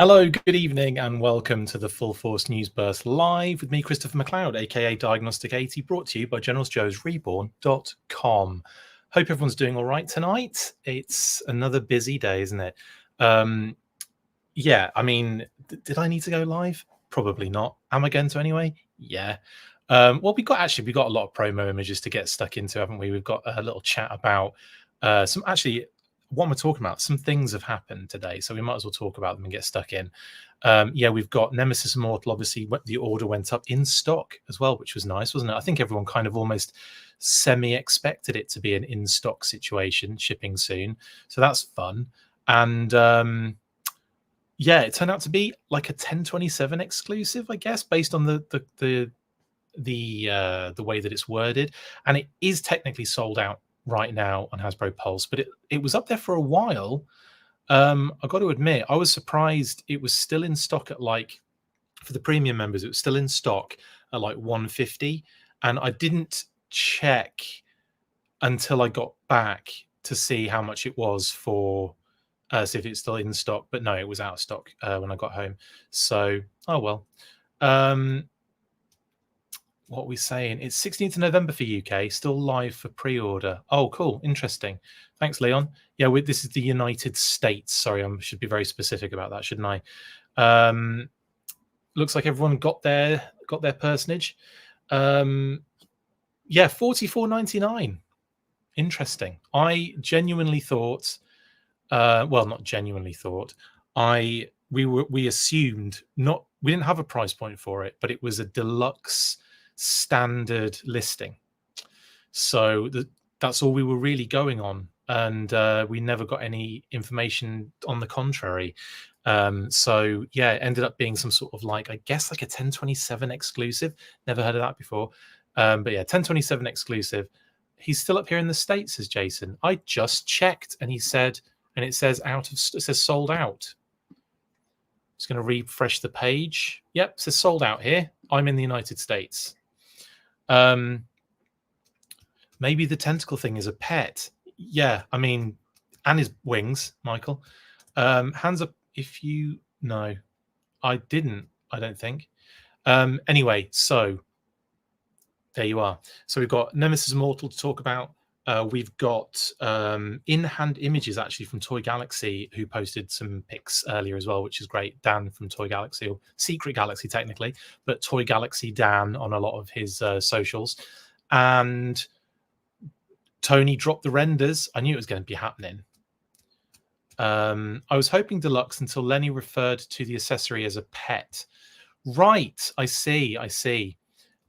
Hello, good evening, and welcome to the Full Force News Burst Live with me, Christopher McLeod AKA Diagnostic 80, brought to you by General Joe's REBORN.com. Hope everyone's doing all right tonight. It's another busy day, isn't it? Yeah, I mean, did I need to go live? Probably not. Am I going to anyway? Yeah. Well, we got a lot of promo images to get stuck into, haven't we? We've got a little chat about what we're talking about. Some things have happened today, so we might as well talk about them and get stuck in. Yeah, we've got Nemesis Immortal. Obviously, the order went up in stock as well, which was nice, wasn't it? I think everyone kind of almost semi-expected it to be an in-stock situation, shipping soon. So that's fun. And yeah, it turned out to be like a 1027 exclusive, I guess, based on the way that it's worded, and it is technically sold out right now on Hasbro Pulse, but it was up there for a while. I got to admit, I was surprised it was still in stock at, like, for the premium members, it was still in stock at like 150, and I didn't check until I got back to see how much it was for see if it's still in stock, but no, it was out of stock when I got home. So, oh well. What are we saying? It's 16th of November for UK, still live for pre-order. Oh, cool. Interesting. Thanks, Leon. Yeah, this is the United States. Sorry, I should be very specific about that, shouldn't I? Looks like everyone got their personage. Yeah, $44.99. Interesting. I genuinely thought, well, not genuinely thought. We assumed not. We didn't have a price point for it, but it was a deluxe standard listing, so that's all we were really going on, and we never got any information on the contrary. So yeah, it ended up being some sort of, like, I guess, like a 1027 exclusive. Never heard of that before. But yeah, 1027 exclusive. He's still up here in the States, says Jason. I just checked, and it says it says sold out. Just going to refresh the page. Yep, it says sold out here. I'm in the United States. Maybe the tentacle thing is a pet. Yeah, I mean, and his wings, Michael. Hands up if you know. I didn't, I don't think. Anyway, so there you are. So we've got Nemesis Immortal to talk about. We've got in-hand images actually from Toy Galaxy, who posted some pics earlier as well, which is great. Dan from Toy Galaxy, or Secret Galaxy technically, but Toy Galaxy Dan on a lot of his socials. And Tony dropped the renders. I knew it was going to be happening. I was hoping deluxe until Lenny referred to the accessory as a pet. Right, I see.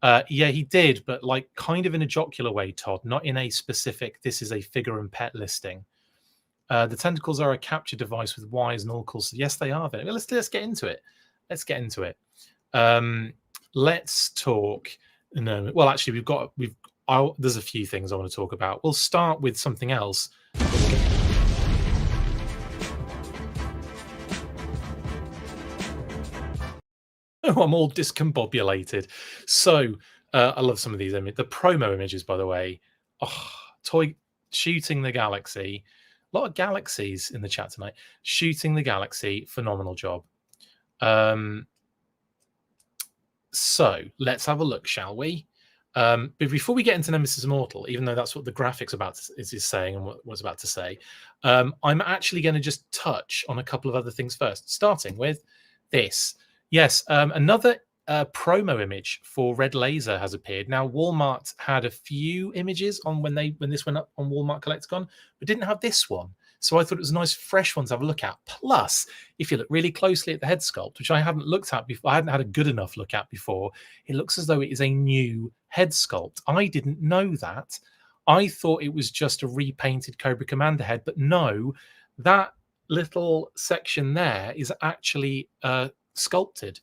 Yeah, he did, but like kind of in a jocular way, Todd, not in a specific, this is a figure and pet listing. The tentacles are a capture device with wires and oracles. So yes, they are. Then let's get into it. Let's talk. No, well, actually, there's a few things I want to talk about. We'll start with something else. Oh, I'm all discombobulated. So I love some of these images. The promo images, by the way. Oh, Toy shooting the Galaxy. A lot of galaxies in the chat tonight. Shooting the Galaxy. Phenomenal job. So let's have a look, shall we? But before we get into Nemesis Immortal, even though that's what the graphics is saying and what was about to say, I'm actually going to just touch on a couple of other things first, starting with this. Yes, another promo image for Red Laser has appeared. Now, Walmart had a few images on when this went up on Walmart Collecticon, but didn't have this one. So I thought it was a nice, fresh one to have a look at. Plus, if you look really closely at the head sculpt, which I hadn't looked at before, I hadn't had a good enough look at before, it looks as though it is a new head sculpt. I didn't know that. I thought it was just a repainted Cobra Commander head, but no, that little section there is actually sculpted.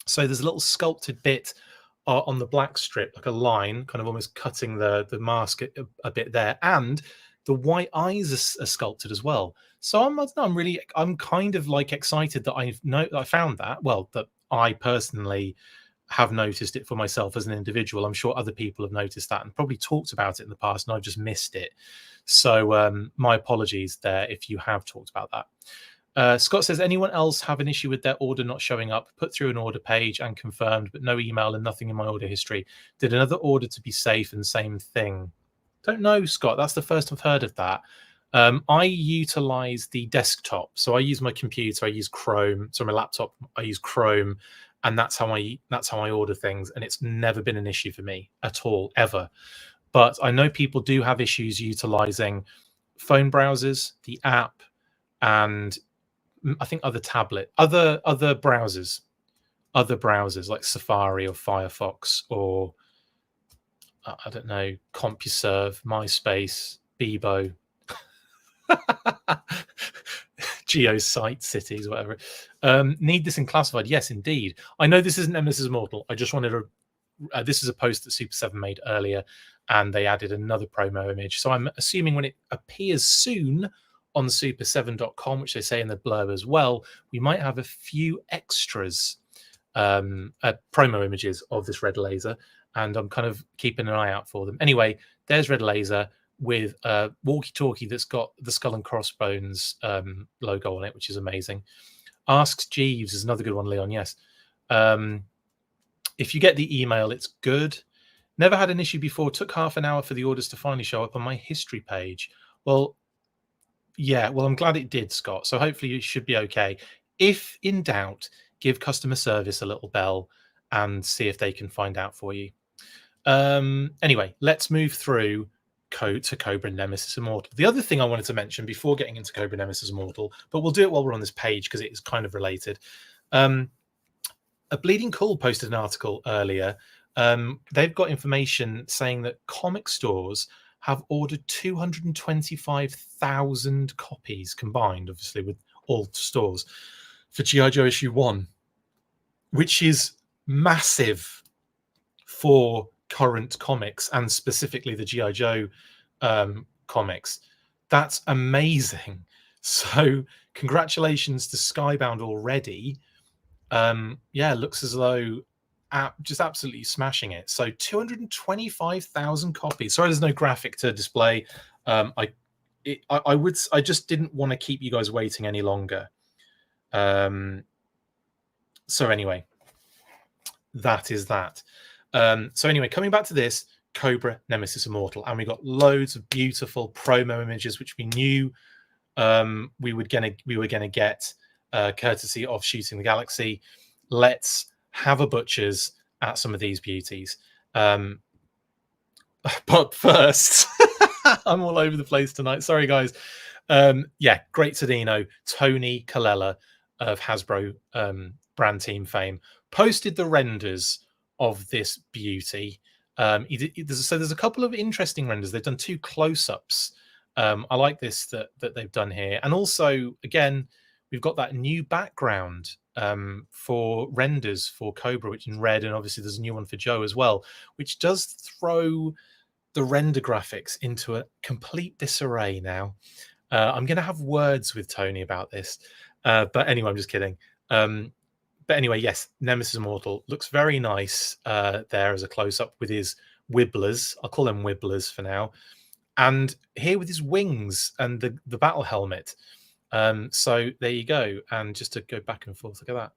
So there's a little sculpted bit on the black strip, like a line, kind of almost cutting the mask a bit there, and the white eyes are sculpted as well. So I'm kind of like excited that I found that. Well, that I personally have noticed it for myself as an individual. I'm sure other people have noticed that and probably talked about it in the past, and I've just missed it. So my apologies there if you have talked about that. Scott says, anyone else have an issue with their order not showing up? Put through an order page and confirmed, but no email and nothing in my order history. Did another order to be safe and same thing? Don't know, Scott. That's the first I've heard of that. I utilize the desktop, so I use my computer. I use Chrome. So my laptop, I use Chrome, and that's how I order things. And it's never been an issue for me at all, ever. But I know people do have issues utilizing phone browsers, the app, and I think other browsers like Safari or Firefox or I don't know, CompuServe, MySpace, Bebo, Geosite Cities, whatever. Need this in classified? Yes, indeed. I know this isn't Nemesis Immortal. I just wanted to. This is a post that Super 7 made earlier, and they added another promo image. So I'm assuming when it appears soon on super7.com, which they say in the blurb as well, we might have a few extras, promo images of this red laser, and I'm kind of keeping an eye out for them. Anyway, there's red laser with a walkie-talkie that's got the Skull and Crossbones logo on it, which is amazing. Asks Jeeves is another good one, Leon. Yes. If you get the email, it's good. Never had an issue before. Took half an hour for the orders to finally show up on my history page. Well, yeah, well, I'm glad it did, Scott. So hopefully it should be okay. If in doubt, give customer service a little bell and see if they can find out for you. Anyway, let's move through to Cobra Nemesis Immortal. The other thing I wanted to mention before getting into Cobra Nemesis Immortal, but we'll do it while we're on this page because it is kind of related. A Bleeding Cool posted an article earlier. They've got information saying that comic stores have ordered 225,000 copies combined, obviously with all stores, for G.I. Joe issue 1, which is massive for current comics and specifically the G.I. Joe comics. That's amazing. So congratulations to Skybound already. Yeah, looks as though just absolutely smashing it. So 225,000 copies. Sorry, there's no graphic to display. I just didn't want to keep you guys waiting any longer. So anyway, that is that. So anyway, coming back to this Cobra Nemesis Immortal, and we got loads of beautiful promo images, which we knew we were gonna get, courtesy of Shooting the Galaxy. Let's have a butchers at some of these beauties. But first, I'm all over the place tonight. Sorry, guys. Yeah, great Tadino, Tony Colella of Hasbro brand team fame, posted the renders of this beauty. So there's a couple of interesting renders. They've done 2 close-ups. I like this that they've done here. And also, again, we've got that new background for renders for Cobra, which is in red, and obviously there's a new one for Joe as well, which does throw the render graphics into a complete disarray now. I'm going to have words with Tony about this, but anyway, I'm just kidding. But anyway, yes, Nemesis Immortal looks very nice there as a close-up with his wibblers. I'll call them wibblers for now. And here with his wings and the battle helmet. So there you go. And just to go back and forth, look at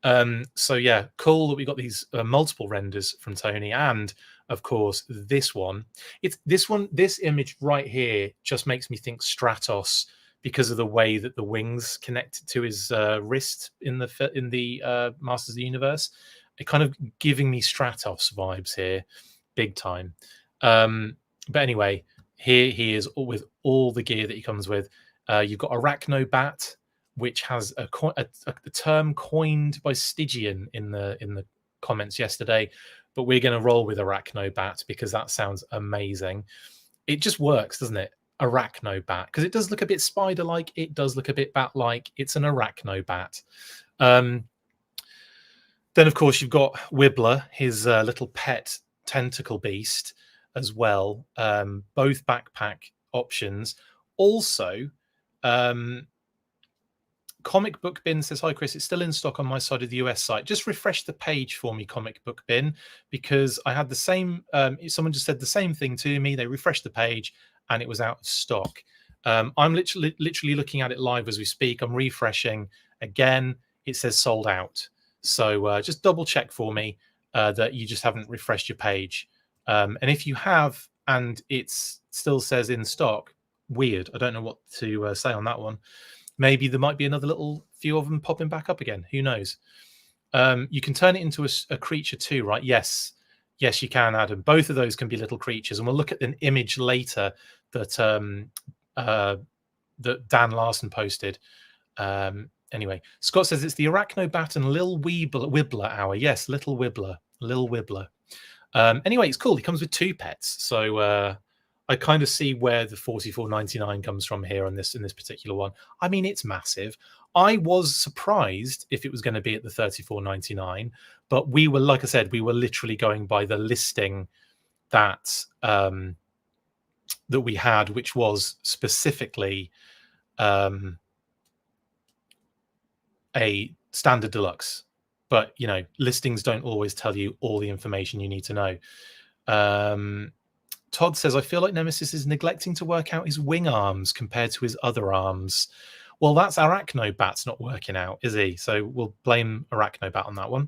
that. So yeah, cool that we got these multiple renders from Tony, and of course this one. This image right here just makes me think Stratos because of the way that the wings connected to his wrist in the Masters of the Universe. It kind of giving me Stratos vibes here, big time. But anyway, here he is with all the gear that he comes with. You've got Arachnobat, which has a term coined by Stygian in the comments yesterday, but we're going to roll with Arachnobat because that sounds amazing. It just works, doesn't it? Arachnobat, because it does look a bit spider-like. It does look a bit bat-like. It's an Arachnobat. Then, of course, you've got Wibbler, his little pet tentacle beast, as well. Both backpack options. Also, Comic Book Bin says, hi Chris, it's still in stock on my side of the US site. Just refresh the page for me, Comic Book Bin, because I had the same, someone just said the same thing to me. They refreshed the page and it was out of stock. I'm literally looking at it live as we speak. I'm refreshing again. It says sold out. So just double check for me that you just haven't refreshed your page. And if you have and it still says in stock, weird. I don't know what to say on that one. Maybe there might be another little few of them popping back up again. Who knows? You can turn it into a creature too, right? Yes, you can, Adam. Both of those can be little creatures, and we'll look at an image later that that Dan Larson posted. Anyway, Scott says it's the Arachnobat and Lil Wibbler hour. Yes, Little Wibbler, Lil Wibbler. Anyway, it's cool. He comes with 2 pets, so I kind of see where the 44.99 comes from here on this in this particular one. I mean, it's massive. I was surprised if it was going to be at the 34.99, but we were, like I said, we were literally going by the listing that that we had, which was specifically a standard deluxe. But you know, listings don't always tell you all the information you need to know. Todd says, I feel like Nemesis is neglecting to work out his wing arms compared to his other arms. Well, that's Arachnobat's not working out, is he? So we'll blame Arachnobat on that one.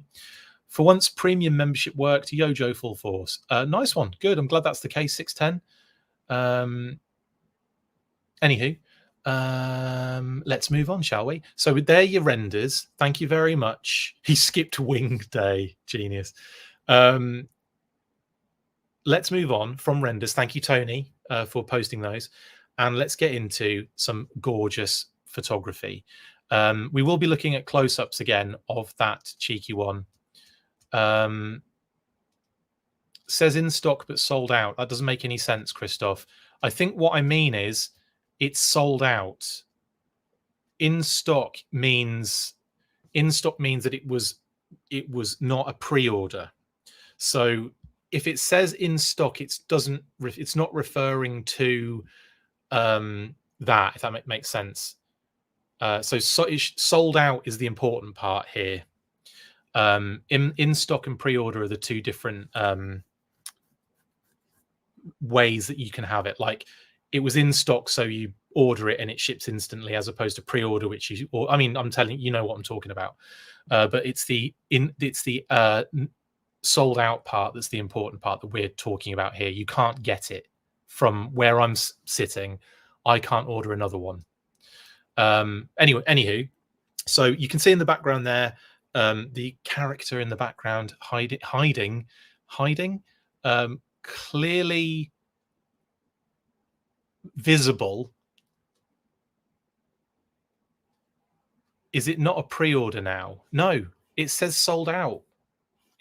For once, premium membership worked. Yojo full force. Nice one. Good. I'm glad that's the case. 610. Anywho, let's move on, shall we? So there are your renders. Thank you very much. He skipped wing day. Genius. Let's move on from renders. Thank you, Tony, for posting those. And let's get into some gorgeous photography. We will be looking at close-ups again of that cheeky one. Says in stock but sold out. That doesn't make any sense, Christoph. I think what I mean is it's sold out. In stock means that it was not a pre-order. So if it says in stock, it's not referring to that, if that makes sense. So it's sold out is the important part here. In stock and pre-order are the 2 different ways that you can have it. Like, it was in stock, so you order it and it ships instantly, as opposed to pre-order, which is, I mean, I'm telling you know what I'm talking about. But it's the sold out part that's the important part that we're talking about here. You can't get it from where I'm sitting. I can't order another one. Anywho, so you can see in the background there, the character in the background hiding, clearly visible. Is it not a pre-order now? No, it says sold out.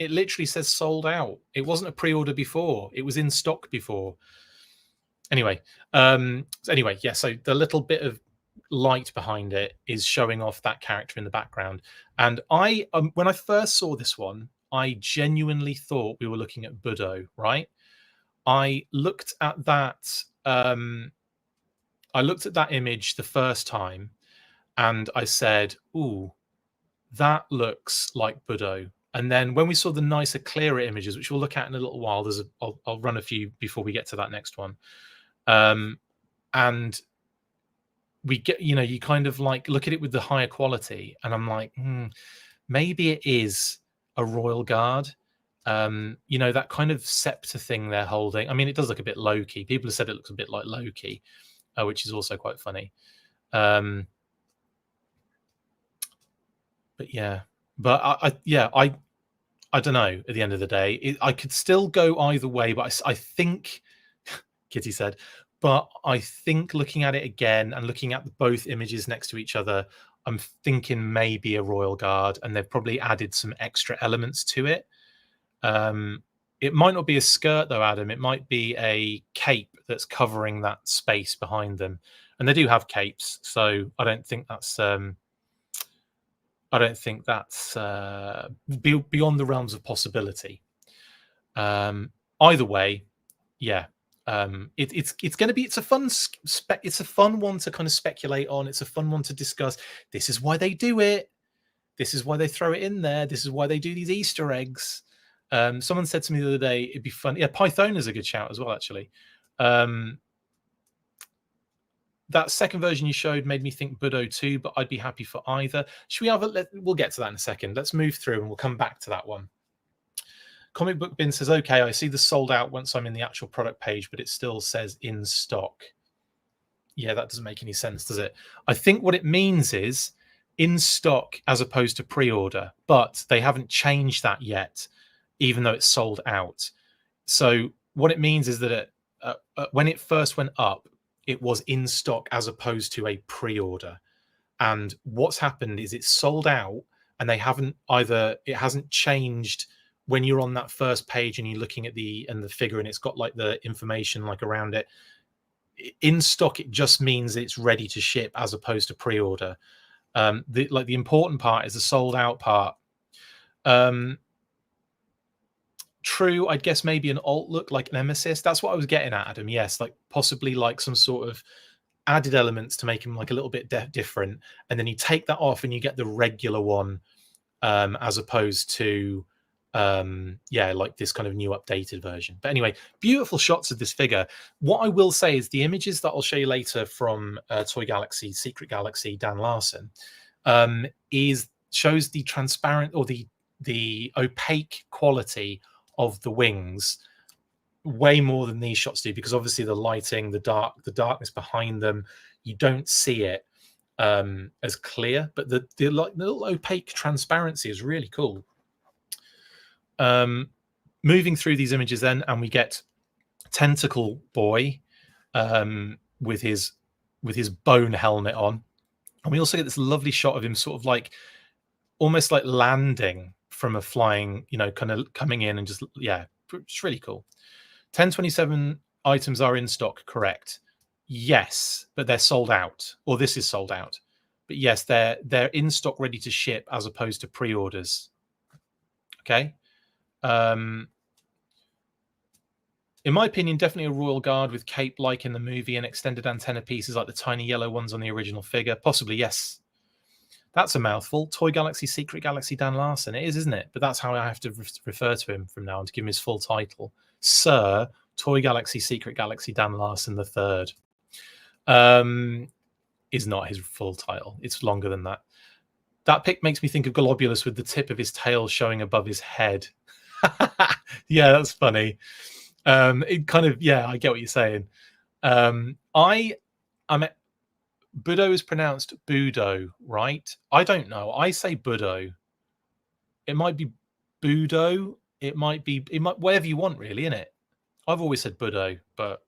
It literally says sold out. It wasn't a pre-order before. It was in stock before. Anyway, yeah, so the little bit of light behind it is showing off that character in the background. And I, when I first saw this one, I genuinely thought we were looking at Budo, right? I looked at that image the first time and I said, ooh, that looks like Budo. And then when we saw the nicer, clearer images, which we'll look at in a little while, I'll run a few before we get to that next one. And we get, you kind of like look at it with the higher quality, and I'm like, maybe it is a Royal Guard. That kind of scepter thing they're holding. I mean, it does look a bit Loki. People have said it looks a bit like Loki, which is also quite funny. But yeah. But I don't know. At the end of the day, I could still go either way. But I think, Kitty said, but I think looking at it again and looking at both images next to each other, I'm thinking maybe a Royal Guard, and they've probably added some extra elements to it. It might not be a skirt though, Adam. It might be a cape that's covering that space behind them, and they do have capes, so I don't think that's. I don't think that's beyond the realms of possibility. Either way, yeah, it's going to be. It's a fun one to kind of speculate on. It's a fun one to discuss. This is why they do it. This is why they throw it in there. This is why they do these Easter eggs. Someone said to me the other day, it'd be fun. Yeah, Python is a good shout as well, actually. that second version you showed made me think Budo too, but I'd be happy for either. Should we have a? We'll get to that in a second. Let's move through and we'll come back to that one. Comic Book Bin says, okay, I see the sold out once I'm in the actual product page, but it still says in stock. Yeah, that doesn't make any sense, does it? I think what it means is in stock as opposed to pre-order, but they haven't changed that yet, even though it's sold out. So what it means is that when it first went up, it was in stock as opposed to a pre-order. And what's happened is it's sold out, and they haven't either. It hasn't changed when you're on that first page and you're looking at the figure, and it's got like the information like around it. In stock, it just means it's ready to ship as opposed to pre-order. The important part is the sold out part. True, I guess maybe an alt look like Nemesis. That's what I was getting at, Adam. Yes, like possibly like some sort of added elements to make him like a little bit different, and then you take that off and you get the regular one, as opposed to like this kind of new updated version. But anyway, beautiful shots of this figure. What I will say is the images that I'll show you later from Toy Galaxy, Secret Galaxy, Dan Larson, shows the transparent or the opaque quality of the wings way more than these shots do, because obviously the lighting, the darkness behind them, you don't see it as clear, but the little opaque transparency is really cool. Moving through these images then, and we get Tentacle Boy with his bone helmet on, and we also get this lovely shot of him sort of like almost like landing from a flying, kind of coming in and just, it's really cool. 1027 items are in stock, correct? Yes, but they're sold out, or this is sold out. But yes, they're in stock, ready to ship, as opposed to pre-orders. Okay. In my opinion, definitely a Royal Guard with cape like in the movie, and extended antenna pieces like the tiny yellow ones on the original figure. Possibly, yes. That's a mouthful. Toy Galaxy, Secret Galaxy, Dan Larson. It is, isn't it? But that's how I have to refer to him from now on, to give him his full title. Sir Toy Galaxy, Secret Galaxy, Dan Larson III. Is not his full title. It's longer than that. That pic makes me think of Globulus with the tip of his tail showing above his head. Yeah, that's funny. It kind of, I get what you're saying. Budo is pronounced Budo, right? I don't know. I say Budo. It might be Budo. It might whatever you want, really, innit? I've always said Budo, but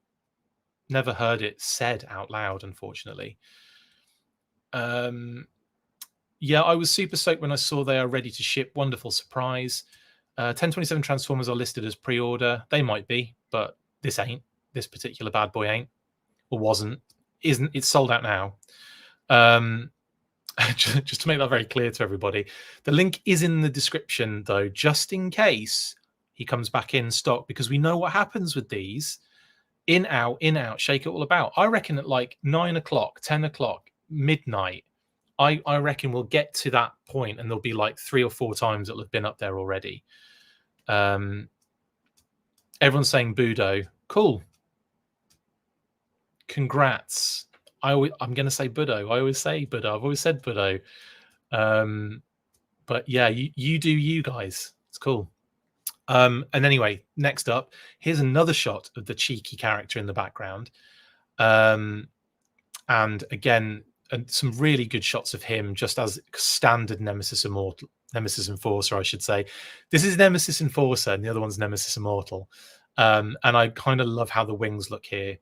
never heard it said out loud, unfortunately. I was super stoked when I saw they are ready to ship. Wonderful surprise. 1027 Transformers are listed as pre-order. They might be, but this ain't. This particular bad boy ain't, or wasn't. Isn't. It's sold out now. Just to make that very clear to everybody, the link is in the description, though, just in case he comes back in stock, because we know what happens with these. In, out, shake it all about. I reckon at like 9 o'clock, 10 o'clock, midnight, I reckon we'll get to that point, and there'll be like 3 or 4 times it'll have been up there already. Everyone's saying Budo. Cool. Congrats. I'm going to say Budo. I always say Budo. I've always said Budo. But yeah, you do you guys. It's cool. And anyway, next up, here's another shot of the cheeky character in the background. And again, some really good shots of him just as standard Nemesis Enforcer, I should say. This is Nemesis Enforcer, and the other one's Nemesis Immortal. And I kind of love how the wings look here.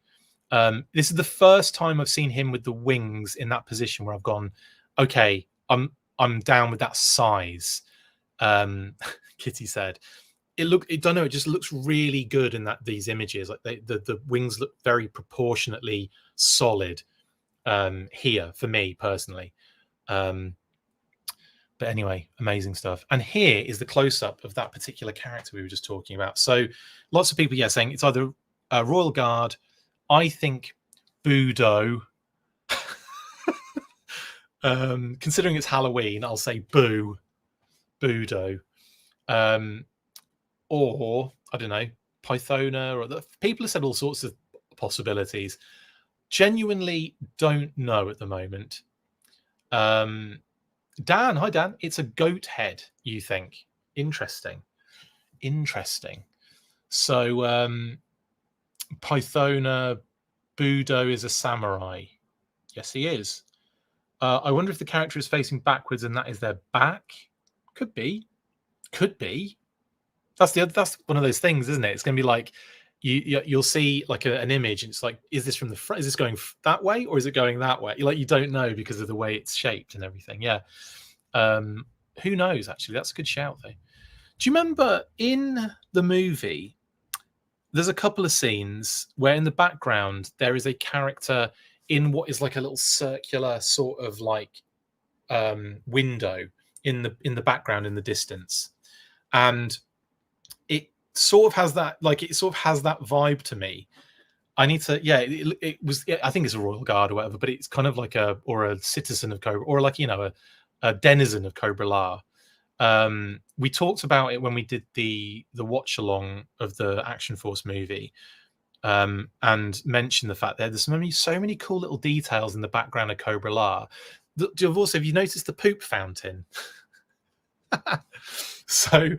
This is the first time I've seen him with the wings in that position where I've gone, okay, I'm down with that size. Kitty said, it just looks really good in these images. Like the wings look very proportionately solid here for me personally. But anyway, amazing stuff. And here is the close-up of that particular character we were just talking about. So lots of people, saying it's either Royal Guard. I think Budo. Considering it's Halloween, I'll say Budo. Or I don't know, Pythona, or people have said all sorts of possibilities. Genuinely don't know at the moment. Dan, hi Dan. It's a goat head, you think? Interesting. So Pythona Budo is a samurai. Yes, he is. I wonder if the character is facing backwards and that is their back. Could be. That's one of those things, isn't it? It's going to be like you'll see like an image, and it's like, is this from the front? Is this going that way, or is it going that way? You don't know because of the way it's shaped and everything. Yeah. Who knows? Actually, that's a good shout, though. Do you remember in the movie? There's a couple of scenes where in the background there is a character in what is like a little circular sort of like window in the background in the distance, and it sort of has that vibe to me. I need to, it was, I think it's a royal guard or whatever, but it's kind of like a citizen of Cobra, or like, a denizen of Cobra La. We talked about it when we did the watch along of the Action Force movie, and mentioned the fact that there's so many cool little details in the background of Cobra La. Have you noticed the poop fountain? So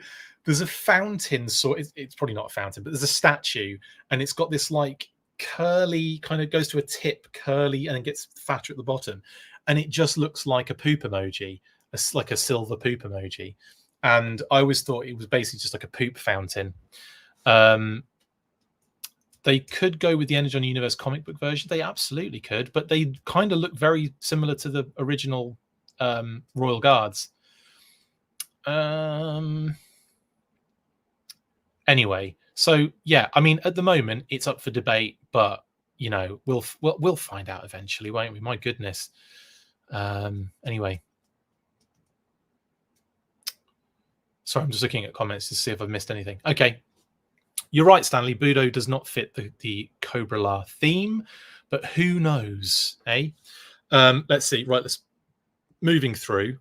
there's a fountain, it's probably not a fountain, but there's a statue, and it's got this like curly, kind of goes to a tip, curly, and it gets fatter at the bottom, and it just looks like a poop emoji, like a silver poop emoji. And I always thought it was basically just like a poop fountain. They could go with the Energon Universe comic book version. They absolutely could, but they kind of look very similar to the original Royal Guards. Anyway, so yeah, I mean, at the moment it's up for debate, but we'll find out eventually, won't we? My goodness. Anyway, sorry, I'm just looking at comments to see if I've missed anything. Okay, you're right, Stanley. Budo does not fit the Cobra La theme, but who knows, eh? Let's see. Right, let's moving through.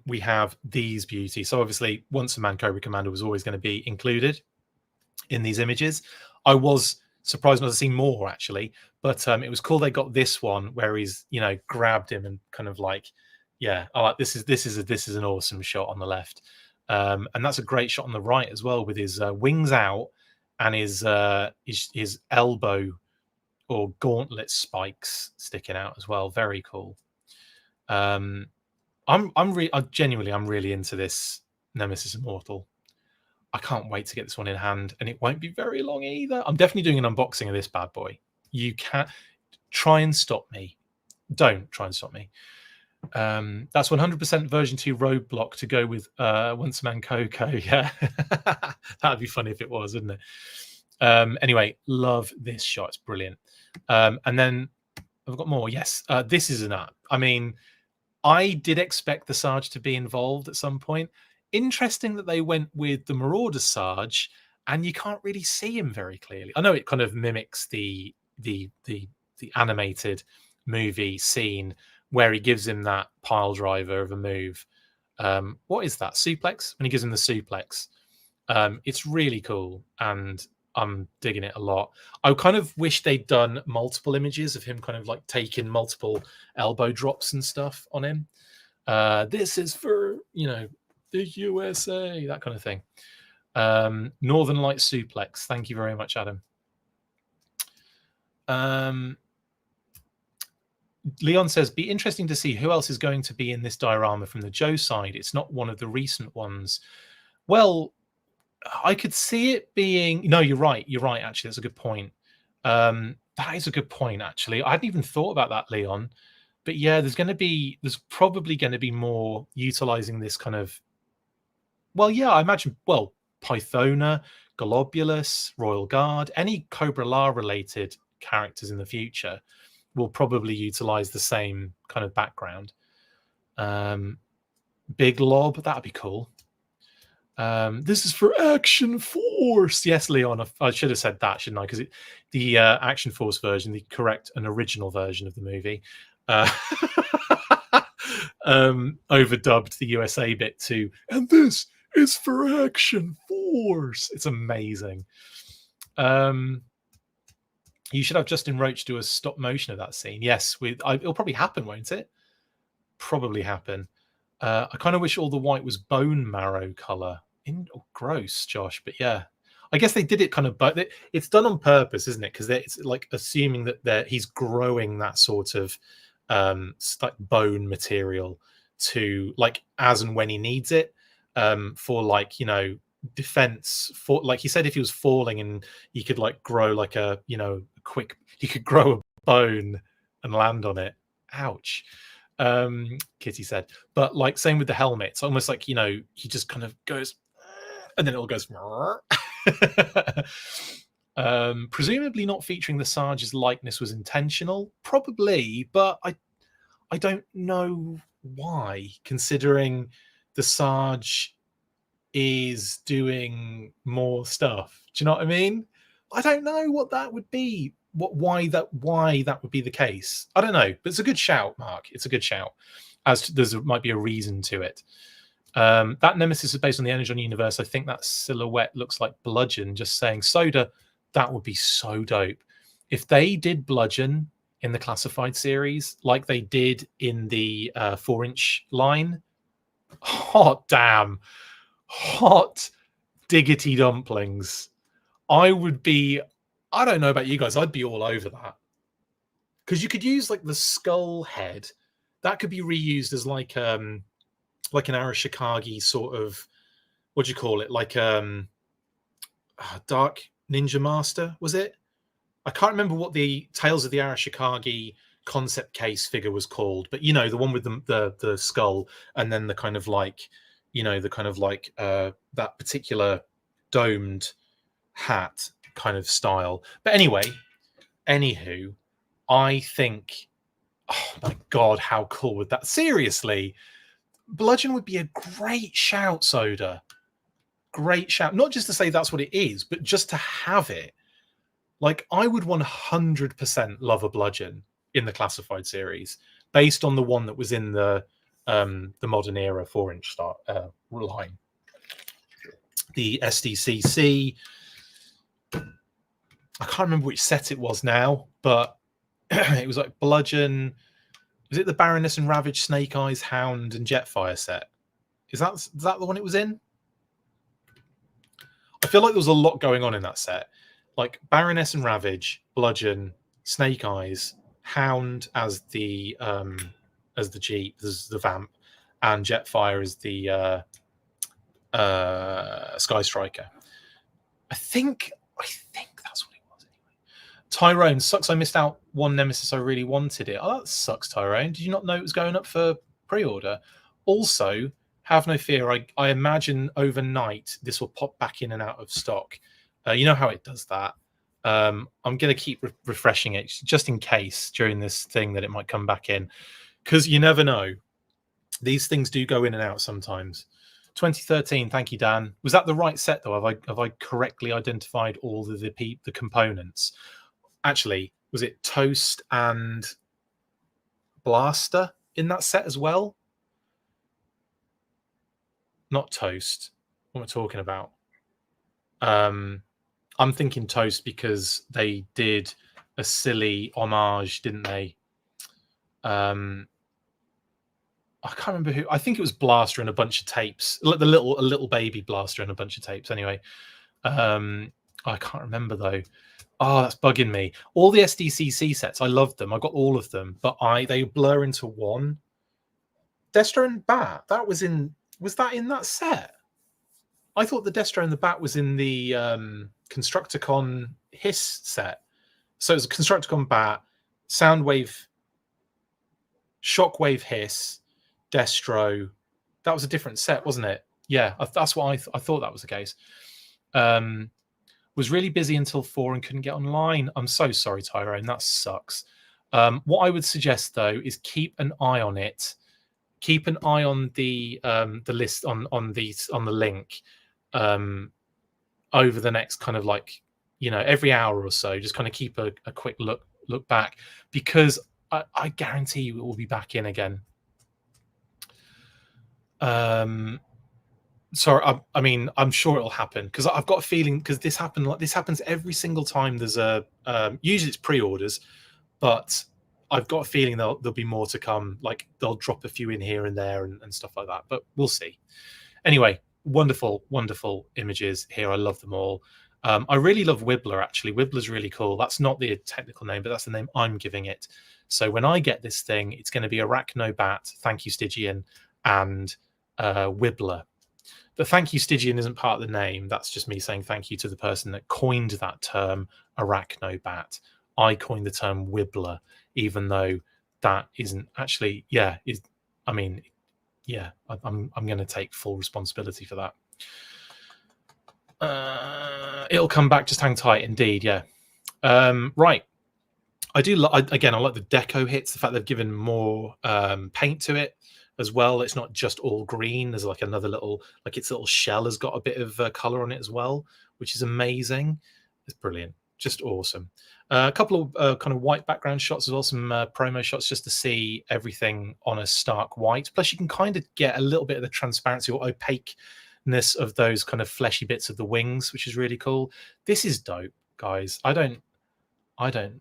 We have these beauties. So obviously, Once a Man Cobra Commander was always going to be included in these images. I was surprised not to see more, actually, but it was cool they got this one where he's grabbed him and kind of like, yeah, I like this is an awesome shot on the left, and that's a great shot on the right as well, with his wings out and his elbow or gauntlet spikes sticking out as well. Very cool. I'm really into this Nemesis Immortal. I can't wait to get this one in hand, and it won't be very long either. I'm definitely doing an unboxing of this bad boy. You can't try and stop me. Don't try and stop me. That's 100% version 2 roadblock to go with Once a Man Coco. Yeah, that'd be funny if it was, wouldn't it? Anyway, love this shot. It's brilliant. And then I've got more. Yes, this is an up. I mean, I did expect the Sarge to be involved at some point. Interesting that they went with the Marauder Sarge, and you can't really see him very clearly. I know it kind of mimics the animated movie scene where he gives him that pile driver of a move. What is that? Suplex? When he gives him the suplex. It's really cool, and I'm digging it a lot. I kind of wish they'd done multiple images of him kind of like taking multiple elbow drops and stuff on him. This is for, the USA, that kind of thing. Northern Light suplex. Thank you very much, Adam. Leon says, be interesting to see who else is going to be in this diorama from the Joe side. It's not one of the recent ones. Well, I could see it being... No, you're right. Actually, that's a good point. That is a good point, actually. I hadn't even thought about that, Leon. But yeah, there's probably going to be more utilizing this kind of... Well, yeah, I imagine, Pythona, Globulus, Royal Guard, any Cobra La related characters in the future will probably utilize the same kind of background. Big Lob, that'd be cool. This is for Action Force. Yes, Leon, I should have said that, shouldn't I? Because the Action Force version, the correct and original version of the movie, overdubbed the USA bit to, and this is for Action Force. It's amazing. You should have Justin Roach do a stop motion of that scene. Yes, it'll probably happen, won't it? Probably happen. I kind of wish all the white was bone marrow color. Gross, Josh. But yeah, I guess they did it kind of, but it's done on purpose, isn't it? Because it's like assuming that he's growing that sort of like bone material to like as and when he needs it, for like, you know, defense. For like he said, if he was falling and he could like grow like a, you know, he could grow a bone and land on it. Ouch. Kitty said. But like same with the helmet, it's almost like, you know, he just kind of goes and then it all goes presumably not featuring the Sarge's likeness was intentional, probably, but I don't know why, considering the Sarge is doing more stuff. Do you know what I mean? I don't know what that would be. Why that would be the case. I don't know, but it's a good shout, Mark. It's a good shout. Might be a reason to it. That Nemesis is based on the Energon universe. I think that silhouette looks like Bludgeon. Just saying, Soda, that would be so dope if they did Bludgeon in the Classified series like they did in the 4-inch line. Hot damn. Hot diggity dumplings. I don't know about you guys, I'd be all over that. Because you could use like the skull head. That could be reused as like an Arashikage sort of, what do you call it? Like Dark Ninja Master, was it? I can't remember what the Tales of the Arashikage concept case figure was called, but you know, the one with the skull and then the kind of like, you know, the kind of like that particular domed hat kind of style. But anywho, I think, oh my god, how cool would that? Seriously, Bludgeon would be a great shout, Soda. Great shout. Not just to say that's what it is, but just to have it. Like, I would 100% love a Bludgeon in the Classified series, based on the one that was in the modern era 4-inch line. The SDCC. I can't remember which set it was now, but it was like Bludgeon. Was it the Baroness and Ravage, Snake Eyes, Hound, and Jetfire set? Is that the one it was in? I feel like there was a lot going on in that set. Like Baroness and Ravage, Bludgeon, Snake Eyes, Hound as the Jeep, as the Vamp, and Jetfire as the Sky Striker. I think that's what it was anyway. Tyrone, sucks I missed out one Nemesis I really wanted it. Oh, that sucks, Tyrone. Did you not know it was going up for pre-order? Also, have no fear. I imagine overnight this will pop back in and out of stock. You know how it does that. I'm going to keep refreshing it just in case during this thing that it might come back in, because you never know. These things do go in and out sometimes. 2013, thank you, Dan. Was that the right set though? Have I correctly identified all the components? Actually, was it Toast and Blaster in that set as well? Not Toast. What am I talking about? I'm thinking Toast because they did a silly homage, didn't they? I can't remember who. I think it was Blaster and a bunch of tapes. A little baby Blaster and a bunch of tapes. Anyway, I can't remember though. Oh, that's bugging me. All the SDCC sets, I loved them. I got all of them, but they blur into one. Destro and Bat. Was that in that set? I thought the Destro and the Bat was in the Constructicon Hiss set. So it was a Constructicon Bat, Soundwave, Shockwave Hiss, Destro. That was a different set, wasn't it? Yeah, that's what I thought that was the case. Was really busy until 4 and couldn't get online. I'm so sorry, Tyrone. That sucks. What I would suggest though is keep an eye on it. Keep an eye on the list on the link over the next kind of like, you know, every hour or so. Just kind of keep a quick look back, because I guarantee you it will be back in again. Sorry, I mean, I'm sure it'll happen because I've got a feeling because this happens every single time there's a usually it's pre-orders, but I've got a feeling there'll be more to come. Like they'll drop a few in here and there and stuff like that. But we'll see. Anyway, wonderful, wonderful images here. I love them all. I really love Wibbler, actually. Wibbler's really cool. That's not the technical name, but that's the name I'm giving it. So when I get this thing, it's going to be Arachnobat, thank you, Stygian, and Wibbler. The thank you, Stygian isn't part of the name. That's just me saying thank you to the person that coined that term, Arachnobat. I coined the term Wibbler, even though that isn't actually, I mean, I'm going to take full responsibility for that. It'll come back. Just hang tight. Indeed, yeah. Right. I do. Again, I like the deco hits. The fact they've given more paint to it as well. It's not just all green. There's like another little, like its little shell has got a bit of color on it as well, which is amazing. It's brilliant. Just awesome. A couple of kind of white background shots as well, some promo shots just to see everything on a stark white. Plus, you can kind of get a little bit of the transparency or opaqueness of those kind of fleshy bits of the wings, which is really cool. This is dope, guys. I don't.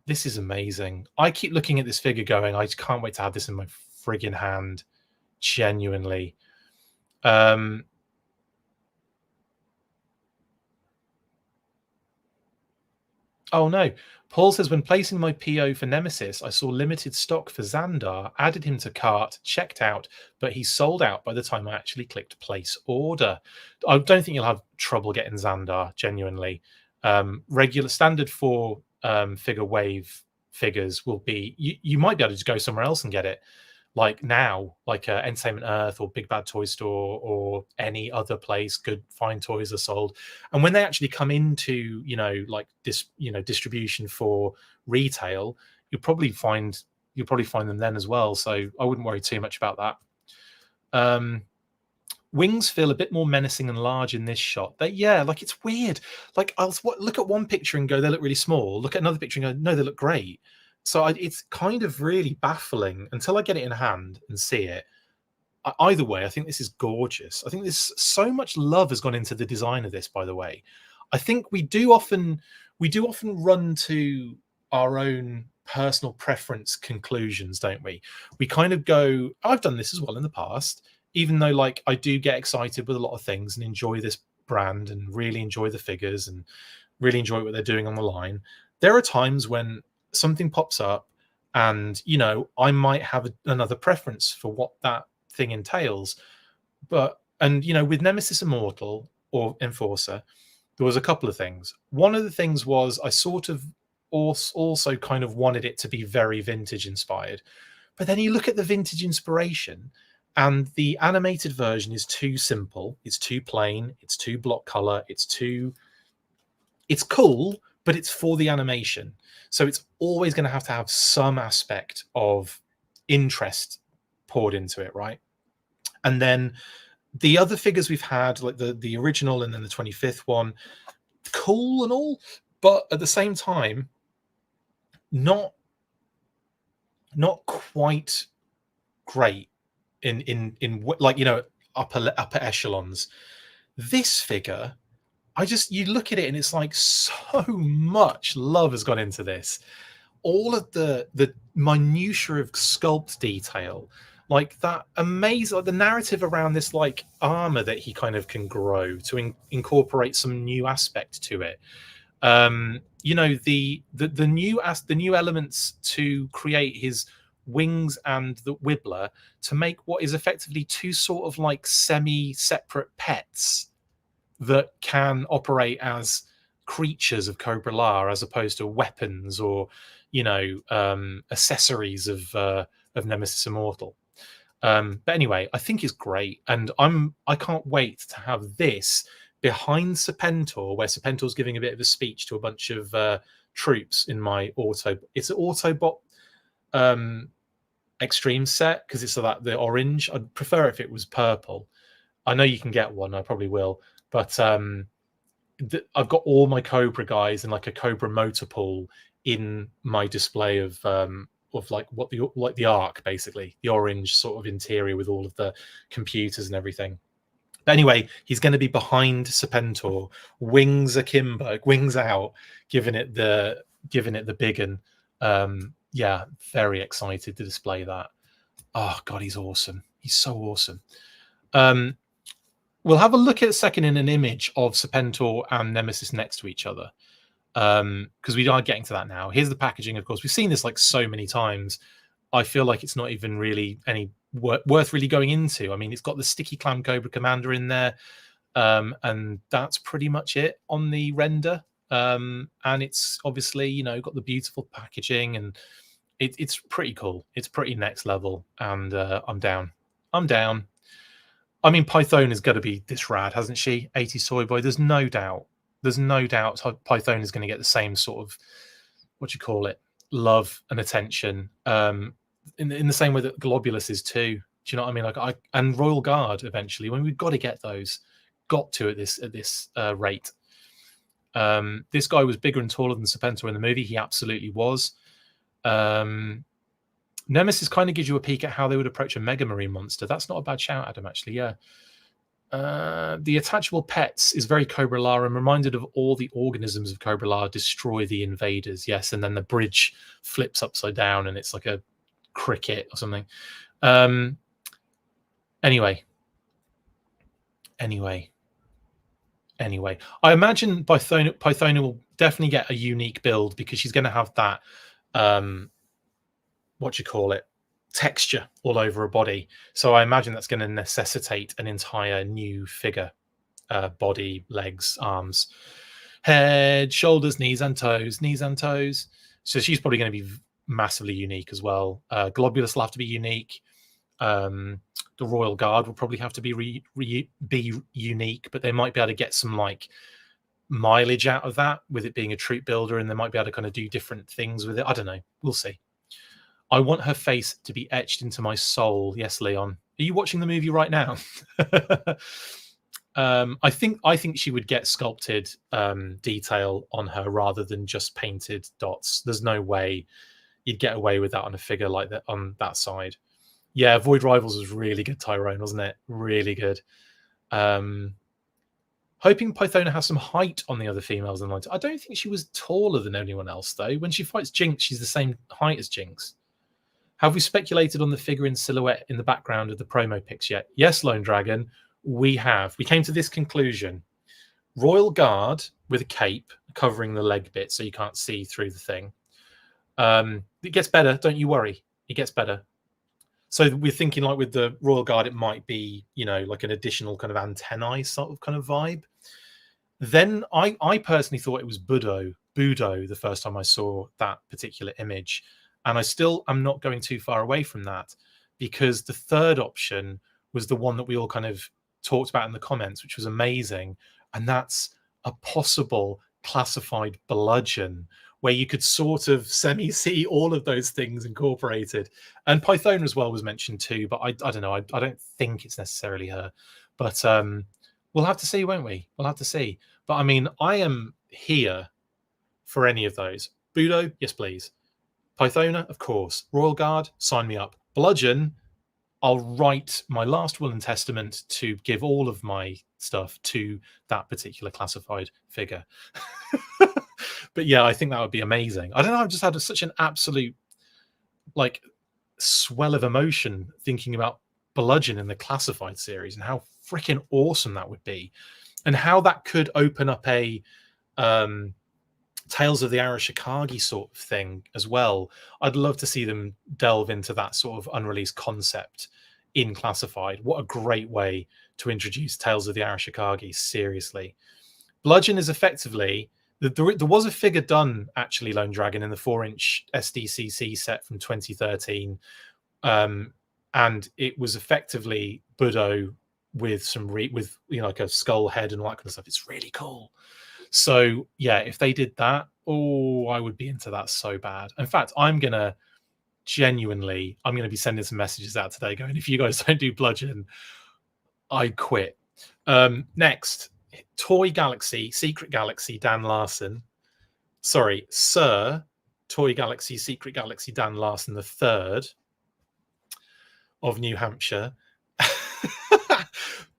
This is amazing. I keep looking at this figure going, I can't wait to have this in my friggin' hand. Genuinely. Oh no. Paul says, when placing my PO for Nemesis, I saw limited stock for Xandar, added him to cart, checked out, but he sold out by the time I actually clicked place order. I don't think you'll have trouble getting Xandar, genuinely. Regular standard for figure wave figures will be, you might be able to just go somewhere else and get it. Like now, like Entertainment Earth or Big Bad Toy Store or any other place, good fine toys are sold. And when they actually come into, like this, distribution for retail, you'll probably find them then as well. So I wouldn't worry too much about that. Wings feel a bit more menacing and large in this shot. Like it's weird. Like I'll look at one picture and go, they look really small. Look at another picture and go, no, they look great. So it's kind of really baffling until I get it in hand and see it. Either way, I think this is gorgeous. I think this so much love has gone into the design of this. By the way, I think we do often run to our own personal preference conclusions, don't we? We kind of go, I've done this as well in the past, even though like I do get excited with a lot of things and enjoy this brand and really enjoy the figures and really enjoy what they're doing on the line. There are times when something pops up and I might have another preference for what that thing entails, with Nemesis Immortal or Enforcer, there was a couple of things. One of the things was I sort of also kind of wanted it to be very vintage inspired, but then you look at the vintage inspiration and the animated version is too simple, it's too plain, it's too block color, it's cool, but it's for the animation. So it's always going to have some aspect of interest poured into it, right? And then the other figures we've had, like the original and then the 25th one, cool and all, but at the same time, not quite great in like upper echelons. This figure, you look at it and it's like so much love has gone into this. All of the minutiae of sculpt detail, like that amazing, like the narrative around this like armor that he kind of can grow to incorporate some new aspect to it. The new elements to create his wings and the Wibbler to make what is effectively two sort of like semi-separate pets that can operate as creatures of Cobra La as opposed to weapons or accessories of Nemesis Immortal. But anyway, I think it's great, and I can't wait to have this behind Serpentor, where Serpentor's giving a bit of a speech to a bunch of troops in my it's an Autobot extreme set, because it's like the orange. I'd prefer if it was purple. I know you can get one, I probably will, but I've got all my Cobra guys and like a Cobra motor pool in my display of like the Ark, basically the orange sort of interior with all of the computers and everything. But anyway, he's going to be behind Serpentor, wings akimbo, wings out, giving it the big one. Yeah, very excited to display that. Oh God, he's awesome. He's so awesome. We'll have a look at a second in an image of Serpentor and Nemesis next to each other, because we are getting to that now. Here's the packaging. Of course, we've seen this like so many times. I feel like it's not even really any worth really going into. I mean, it's got the sticky clam Cobra Commander in there, and that's pretty much it on the render. And it's obviously, you know, got the beautiful packaging, and it's pretty cool. It's pretty next level, and I'm down. I'm down. I mean, Python is going to be this rad, hasn't she? 80 Soy Boy. There's no doubt. There's no doubt Python is going to get the same sort of, what do you call it, love and attention, in the same way that Globulus is too. Do you know what I mean? Like and Royal Guard eventually. When we've got to get those, got to at this rate. This guy was bigger and taller than Serpentor in the movie. He absolutely was. Nemesis kind of gives you a peek at how they would approach a Mega Marine monster. That's not a bad shout, Adam, actually. Yeah. The attachable pets is very Cobra La. I'm reminded of all the organisms of Cobra La destroy the invaders. Yes, and then the bridge flips upside down and it's like a cricket or something. Anyway, I imagine Pythona will definitely get a unique build because she's going to have that, what you call it, texture all over her body. So I imagine that's going to necessitate an entire new figure, body, legs, arms, head, shoulders, knees and toes. So she's probably going to be massively unique as well. Globulus will have to be unique. The Royal Guard will probably have to be unique, but they might be able to get some like mileage out of that with it being a troop builder, and they might be able to kind of do different things with it. I don't know. We'll see. I want her face to be etched into my soul. Yes, Leon. Are you watching the movie right now? I think she would get sculpted detail on her rather than just painted dots. There's no way you'd get away with that on a figure like that on that side. Yeah, Void Rivals was really good, Tyrone, wasn't it? Really good. Hoping Pythona has some height on the other females in line. I don't think she was taller than anyone else, though. When she fights Jinx, she's the same height as Jinx. Have we speculated on the figure in silhouette in the background of the promo pics yet? Yes, Lone Dragon, we have. We came to this conclusion. Royal Guard with a cape covering the leg bit so you can't see through the thing. It gets better, don't you worry. It gets better. So we're thinking like with the Royal Guard, it might be, you know, like an additional kind of antennae sort of kind of vibe. Then I personally thought it was Budo the first time I saw that particular image. And I still am not going too far away from that because the third option was the one that we all kind of talked about in the comments, which was amazing. And that's a possible classified bludgeon where you could sort of semi-see all of those things incorporated. And Python as well was mentioned too, but I don't know. I don't think it's necessarily her. But we'll have to see, won't we? We'll have to see. But I mean, I am here for any of those. Budo, yes, please. Pythona, of course. Royal Guard, sign me up. Bludgeon, I'll write my last will and testament to give all of my stuff to that particular classified figure. But yeah, I think that would be amazing. I don't know, I've just had such an absolute like swell of emotion thinking about Bludgeon in the classified series and how freaking awesome that would be. And how that could open up a Tales of the Arashikage sort of thing as well. I'd love to see them delve into that sort of unreleased concept in classified. What a great way to introduce Tales of the Arashikage, seriously. Bludgeon is effectively, there was a figure done actually, Lone Dragon, in the 4-inch SDCC set from 2013. And it was effectively Budo with some with you know, like a skull head and all that kind of stuff. It's really cool. So yeah, if they did that, oh, I would be into that so bad. In fact, I'm gonna be sending some messages out today going, if you guys don't do Bludgeon, I quit. Next, Toy Galaxy, Secret Galaxy, Dan Larson. Sorry, Sir Toy Galaxy, Secret Galaxy, Dan Larson the third of New Hampshire.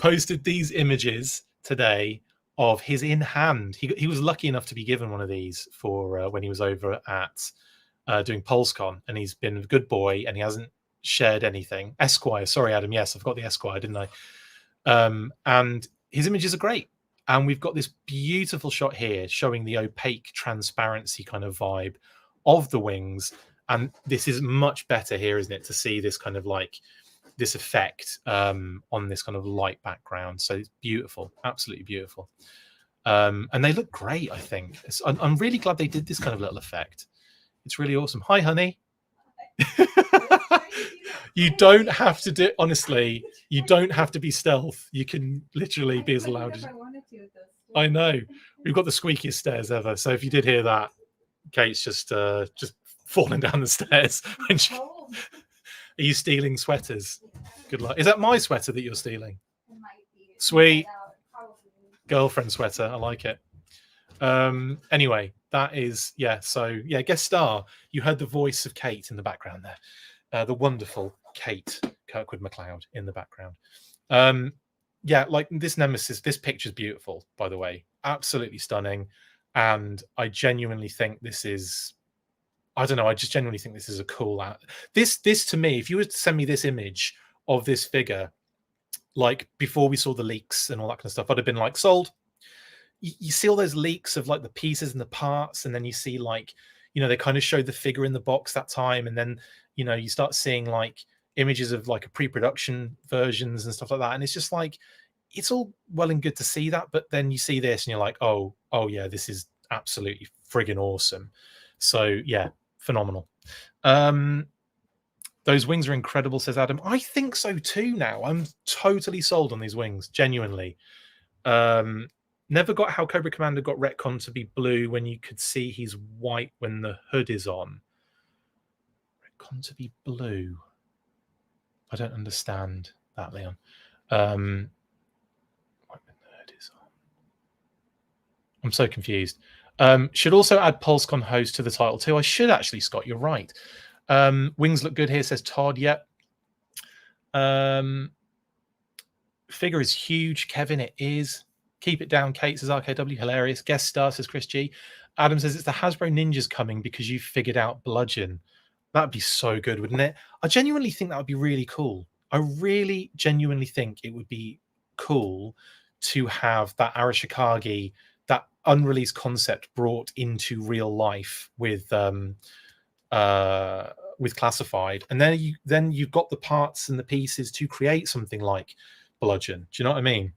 posted these images today of his in hand. He was lucky enough to be given one of these for when he was over at doing PulseCon, and he's been a good boy and he hasn't shared anything. Esquire, sorry, Adam. Yes, I've got the Esquire, didn't I? And his images are great. And we've got this beautiful shot here showing the opaque transparency kind of vibe of the wings. And this is much better here, isn't it, to see this kind of like this effect on this kind of light background. So it's beautiful, absolutely beautiful. And they look great, I think. I'm really glad they did this kind of little effect. It's really awesome. Hi, honey. You don't have to do, honestly, you don't have to be stealth. You can literally be as loud as I know. We've got the squeakiest stairs ever. So if you did hear that, Kate's just falling down the stairs. When she... Are you stealing sweaters? Good luck. Is that my sweater that you're stealing? Sweet. Girlfriend sweater. I like it. Anyway, that is, yeah. So yeah, guest star. You heard the voice of Kate in the background there. The wonderful Kate Kirkwood McLeod in the background. Yeah, like this Nemesis, this picture's beautiful, by the way. Absolutely stunning. And I genuinely think this is, I don't know, I just genuinely think this is a cool this to me, if you were to send me this image of this figure, like before we saw the leaks and all that kind of stuff, I'd have been like, sold. You see all those leaks of like the pieces and the parts, and then you see like, you know, they kind of showed the figure in the box that time, and then, you know, you start seeing like images of like a pre-production versions and stuff like that, and it's just like, it's all well and good to see that, but then you see this and you're like, oh yeah, this is absolutely friggin' awesome. So yeah, phenomenal. Those wings are incredible, says Adam. I think so too now. I'm totally sold on these wings, genuinely. Never got how Cobra Commander got retconned to be blue when you could see he's white when the hood is on. Retconned to be blue. I don't understand that, Leon. White when the hood is on. I'm so confused. Should also add PulseCon host to the title too. I should actually, Scott. You're right. Wings look good here, says Todd. Yep. Figure is huge, Kevin. It is. Keep it down, Kate, says RKW. Hilarious. Guest star, says Chris G. Adam says it's the Hasbro Ninjas coming because you figured out Bludgeon. That'd be so good, wouldn't it? I genuinely think that would be really cool. I really genuinely think it would be cool to have that Arashikage, that unreleased concept, brought into real life with Classified, and then you've got the parts and the pieces to create something like Bludgeon. Do you know what I mean?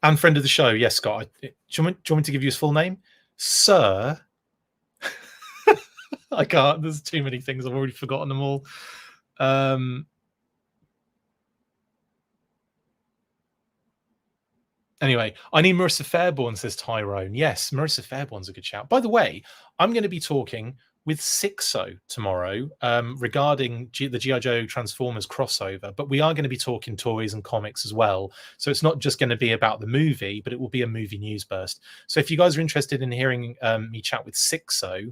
And friend of the show, yes, Scott. Do you want me to give you his full name, Sir? I can't. There's too many things. I've already forgotten them all. Anyway, I need Marissa Fairborn, says Tyrone. Yes, Marissa Fairborn's a good shout. By the way, I'm going to be talking with Sixo tomorrow regarding the G.I. Joe Transformers crossover, but we are going to be talking toys and comics as well. So it's not just going to be about the movie, but it will be a movie news burst. So if you guys are interested in hearing me chat with Sixo,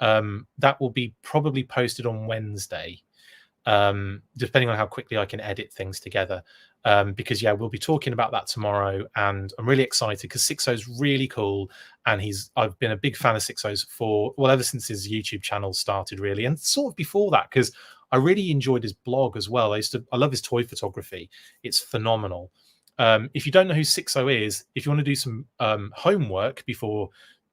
that will be probably posted on Wednesday, depending on how quickly I can edit things together. Because yeah, we'll be talking about that tomorrow, and I'm really excited because Sixo's really cool, and I've been a big fan of Sixo's ever since his YouTube channel started, really, and sort of before that, because I really enjoyed his blog as well. I love his toy photography. It's phenomenal. If you don't know who Sixo is, if you want to do some homework before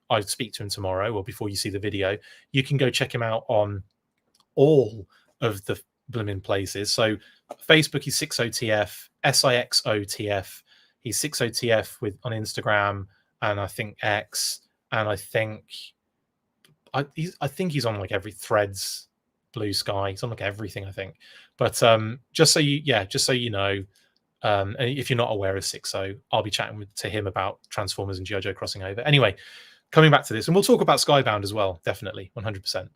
I speak to him tomorrow or before you see the video, you can go check him out on all of the blooming places. So Facebook, he's Sixotf, Sixotf. He's Sixotf on Instagram, and I think X, and I think he's on like every Threads, Blue Sky. He's on like everything, I think. But just so you know, and if you're not aware of Sixo, I'll be chatting to him about Transformers and G.I. Joe crossing over. Anyway, coming back to this, and we'll talk about Skybound as well, definitely, 100%.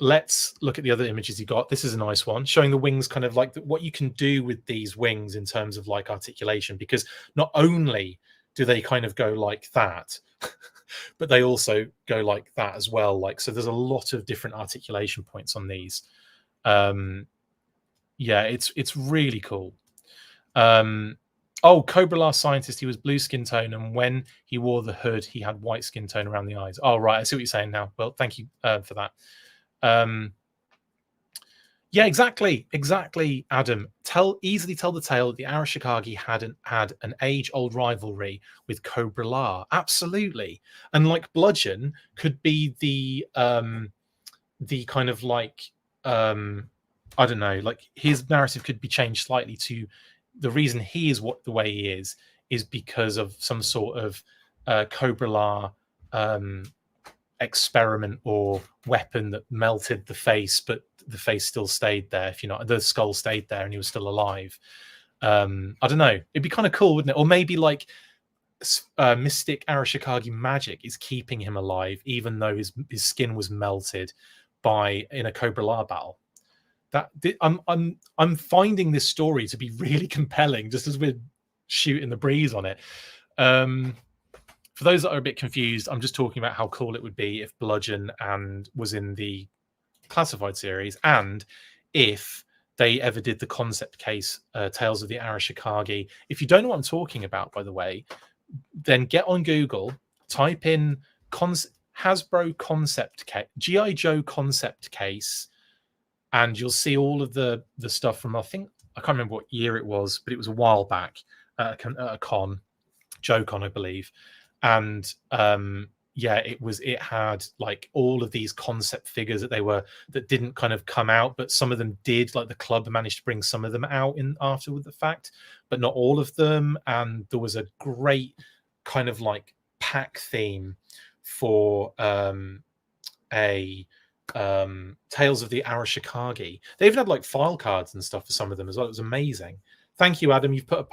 Let's look at the other images you got. This is a nice one, showing the wings, kind of like what you can do with these wings in terms of like articulation, because not only do they kind of go like that, but they also go like that as well. Like, so there's a lot of different articulation points on these. Yeah, it's really cool. Oh, Cobra Last Scientist, he was blue skin tone, and when he wore the hood, he had white skin tone around the eyes. Oh, right, I see what you're saying now. Well, thank you for that. Yeah, exactly, Adam. Easily tell the tale that the Arashikage had an age-old rivalry with Cobra La. Absolutely, and like Bludgeon could be the kind of like I don't know, like his narrative could be changed slightly to the reason he is the way he is because of some sort of Cobra La experiment or weapon that melted the face, but the face still stayed there. If you know, the skull stayed there and he was still alive. I don't know. It'd be kind of cool, wouldn't it? Or maybe like mystic Arashikage magic is keeping him alive, even though his skin was melted in a Cobra La battle. I'm finding this story to be really compelling, just as we're shooting the breeze on it. For those that are a bit confused, I'm just talking about how cool it would be if Bludgeon was in the Classified series, and if they ever did the concept case Tales of the Arashikage. If you don't know what I'm talking about, by the way, then get on Google, type in Hasbro concept case, G.I. Joe concept case, and you'll see all of the stuff from, I can't remember what year it was, but it was a while back at a con, JoeCon, I believe. And yeah, it had like all of these concept figures that didn't kind of come out, but some of them did. Like the club managed to bring some of them out after the fact, but not all of them. And there was a great kind of like pack theme for Tales of the Arashikage. They even had like file cards and stuff for some of them as well. It was amazing. Thank you, Adam. You've put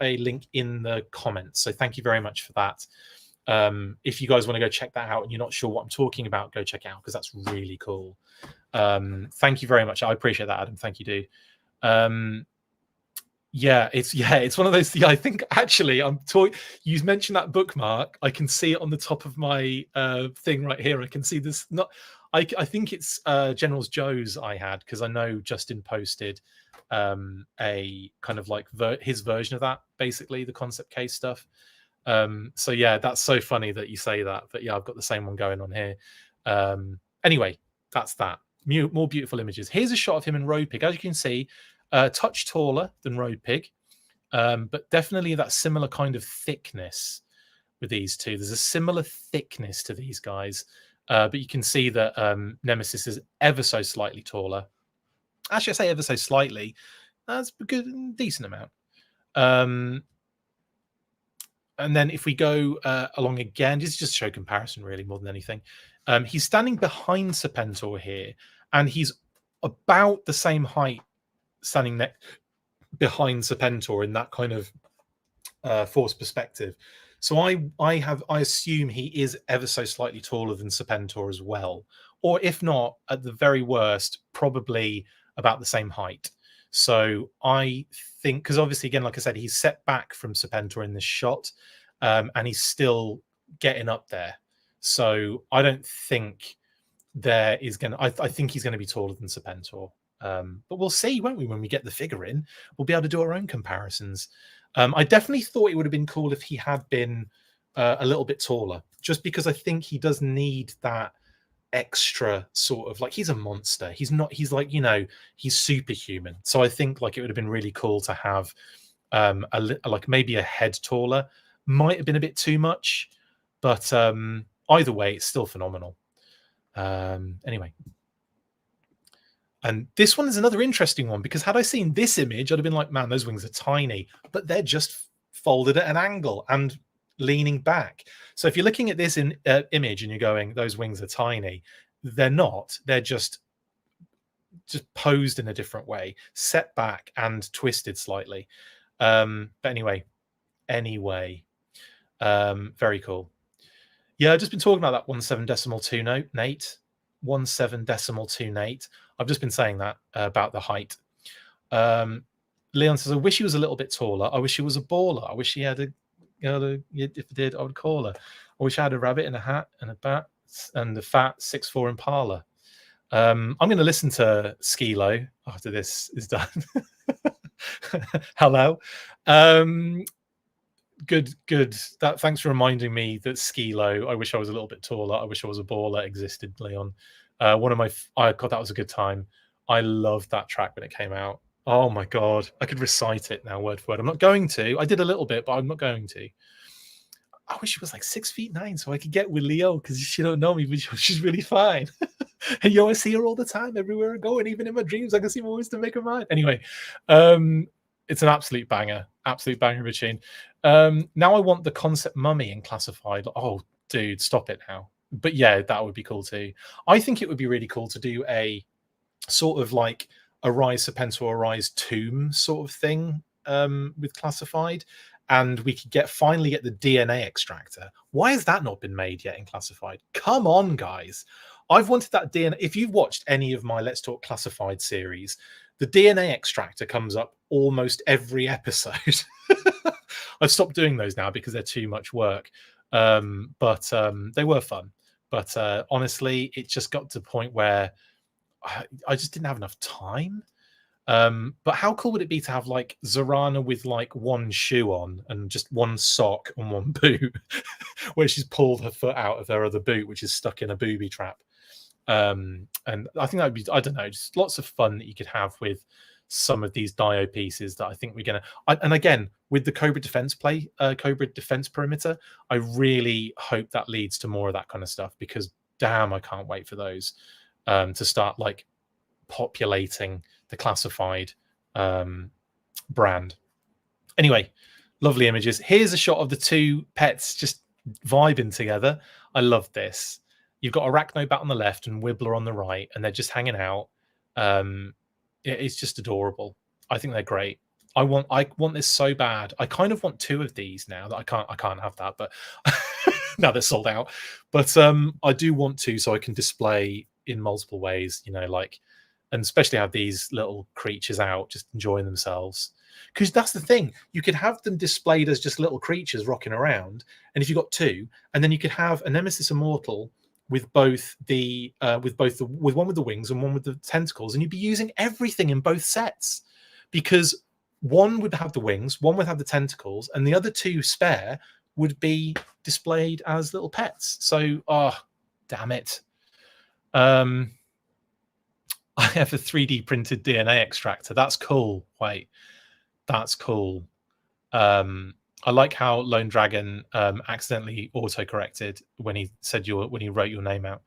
a link in the comments, so thank you very much for that. If you guys want to go check that out and you're not sure what I'm talking about, go check it out because that's really cool. Thank you very much. I appreciate that, Adam. Thank you, dude. It's one of those. Yeah, I think actually you mentioned that bookmark. I can see it on the top of my thing right here. I can see this. I think it's General's Joe's I had, because I know Justin posted a kind of like his version of that, basically the concept case stuff. So yeah, that's so funny that you say that. But yeah, I've got the same one going on here. Anyway, that's that. More beautiful images. Here's a shot of him in Road Pig. As you can see, touch taller than Road Pig, but definitely that similar kind of thickness with these two. There's a similar thickness to these guys, but you can see that Nemesis is ever so slightly taller. Actually, I say ever so slightly. That's a good, decent amount. And then if we go along again, just to show comparison really more than anything, he's standing behind Serpentor here, and he's about the same height standing behind Serpentor in that kind of forced perspective. So I assume he is ever so slightly taller than Serpentor as well, or if not, at the very worst, probably about the same height. So I think, because obviously, again, like I said, he's set back from Serpentor in this shot, and he's still getting up there. So I don't think there is going to, I think he's going to be taller than Serpentor. But we'll see, won't we? When we get the figure in, we'll be able to do our own comparisons. I definitely thought it would have been cool if he had been a little bit taller, just because I think he does need that extra sort of, like, he's a monster. He's not, he's like, he's superhuman. So I think like it would have been really cool to have like maybe a head taller. Might have been a bit too much, but either way, it's still phenomenal. Anyway. And this one is another interesting one, because had I seen this image, I'd have been like, man, those wings are tiny, but they're just folded at an angle and leaning back. So if you're looking at this image and you're going, those wings are tiny, they're not. They're just posed in a different way, set back and twisted slightly. But anyway, very cool. Yeah, I've just been talking about that 17.2 note, Nate. 17.2 Nate. I've just been saying that about the height. Leon says, I wish he was a little bit taller. I wish he was a baller. I wish he had if he did, I would call her. I wish I had a rabbit and a hat and a bat and the fat 6'4" Impala. I'm going to listen to Skilo. after this is done. Hello. Good. Thanks for reminding me that ski low. I wish I was a little bit taller. I wish I was a baller existed, Leon. One of my, God, that was a good time. I loved that track when it came out. Oh my God, I could recite it now word for word. I'm not going to. I did a little bit, but I'm not going to. I wish she was like 6'9" so I could get with Leo, because she don't know me, but she's really fine. And I see her all the time, everywhere I go, and even in my dreams, I can see ways to make her mine. Anyway, it's an absolute banger of a tune. Now I want the concept mummy in Classified. Oh, dude, stop it now. But yeah, that would be cool too. I think it would be really cool to do a sort of like Arise Serpentor, Arise Tomb sort of thing with Classified. And we could finally get the DNA extractor. Why has that not been made yet in Classified? Come on, guys. I've wanted that DNA. If you've watched any of my Let's Talk Classified series, the DNA extractor comes up almost every episode. I've stopped doing those now because they're too much work. But they were fun. But honestly, it just got to the point where I just didn't have enough time. But how cool would it be to have like Zorana with like one shoe on and just one sock and one boot, where she's pulled her foot out of her other boot, which is stuck in a booby trap. And I think that would be, I don't know, just lots of fun that you could have with some of these Dio pieces that I think we're gonna. And again, with the Cobra defense Cobra defense perimeter, I really hope that leads to more of that kind of stuff, because damn, I can't wait for those to start like populating the Classified brand. Anyway, lovely images. Here's a shot of the two pets just vibing together. I love this. You've got Arachnobat on the left and Wibbler on the right, and they're just hanging out. It's just adorable. I think they're great. I want this so bad. I kind of want two of these now that I can't have that, but now they're sold out. But I do want to, so I can display in multiple ways, you know, like, and especially have these little creatures out just enjoying themselves. Because that's the thing, you could have them displayed as just little creatures rocking around, and if you've got two, and then you could have a Nemesis Immortal with both the with one with the wings and one with the tentacles, and you'd be using everything in both sets, because one would have the wings, one would have the tentacles, and the other two spare would be displayed as little pets. So, oh, damn it. I have a 3D printed DNA extractor. That's cool. Wait, that's cool. I like how Lone Dragon accidentally auto-corrected when he said when he wrote your name out.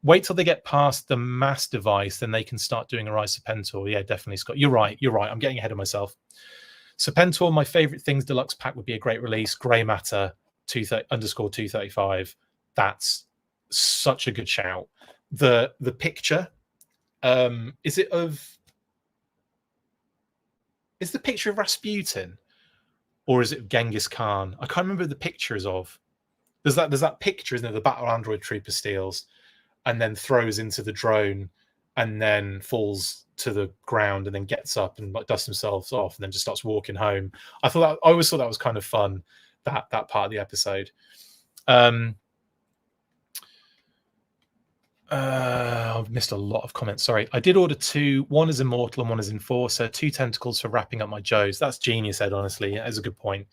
Wait till they get past the mass device, then they can start doing a Rise Serpentor. Yeah, definitely, Scott. You're right. I'm getting ahead of myself. Serpentor, my favorite things deluxe pack would be a great release. Grey Matter _235. That's such a good shout. The picture. Is the picture of Rasputin, or is it Genghis Khan? I can't remember the picture is of. There's that picture, isn't there? The battle android trooper steals and then throws into the drone and then falls to the ground and then gets up and like dusts himself off and then just starts walking home. I always thought that was kind of fun, that part of the episode. I've missed a lot of comments. Sorry. I did order two. One is Immortal and one is Enforcer. 2 tentacles for wrapping up my Joes. That's genius, Ed, honestly. That's a good point.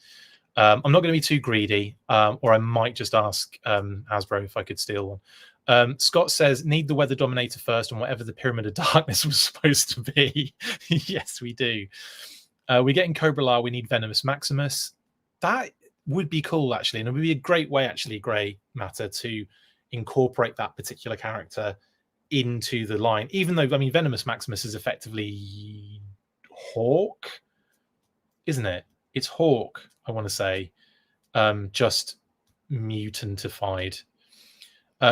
I'm not going to be too greedy, or I might just ask Hasbro if I could steal one. Scott says, need the Weather Dominator first and whatever the Pyramid of Darkness was supposed to be. Yes, we do. We're getting Cobra La. We need Venomous Maximus. That would be cool, actually. And it would be a great way, actually, Grey Matter, to incorporate that particular character into the line, even though, I mean, Venomous Maximus is effectively Hawk, isn't it? It's Hawk, I want to say, just mutantified.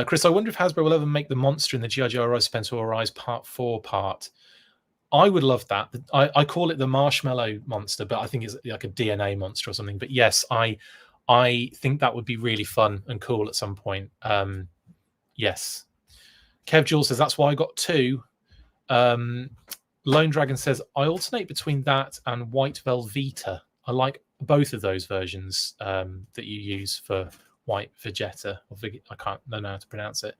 Chris, I wonder if Hasbro will ever make the monster in the G.I. Joe Rise Serpentor Rise Part 4 part. I would love that. I call it the Marshmallow Monster, but I think it's like a DNA monster or something. But yes, I think that would be really fun and cool at some point. Yes. Kev Jules says, that's why I got 2. Lone Dragon says, I alternate between that and White Velveeta. I like both of those versions that you use for White Vegeta. I can't know how to pronounce it.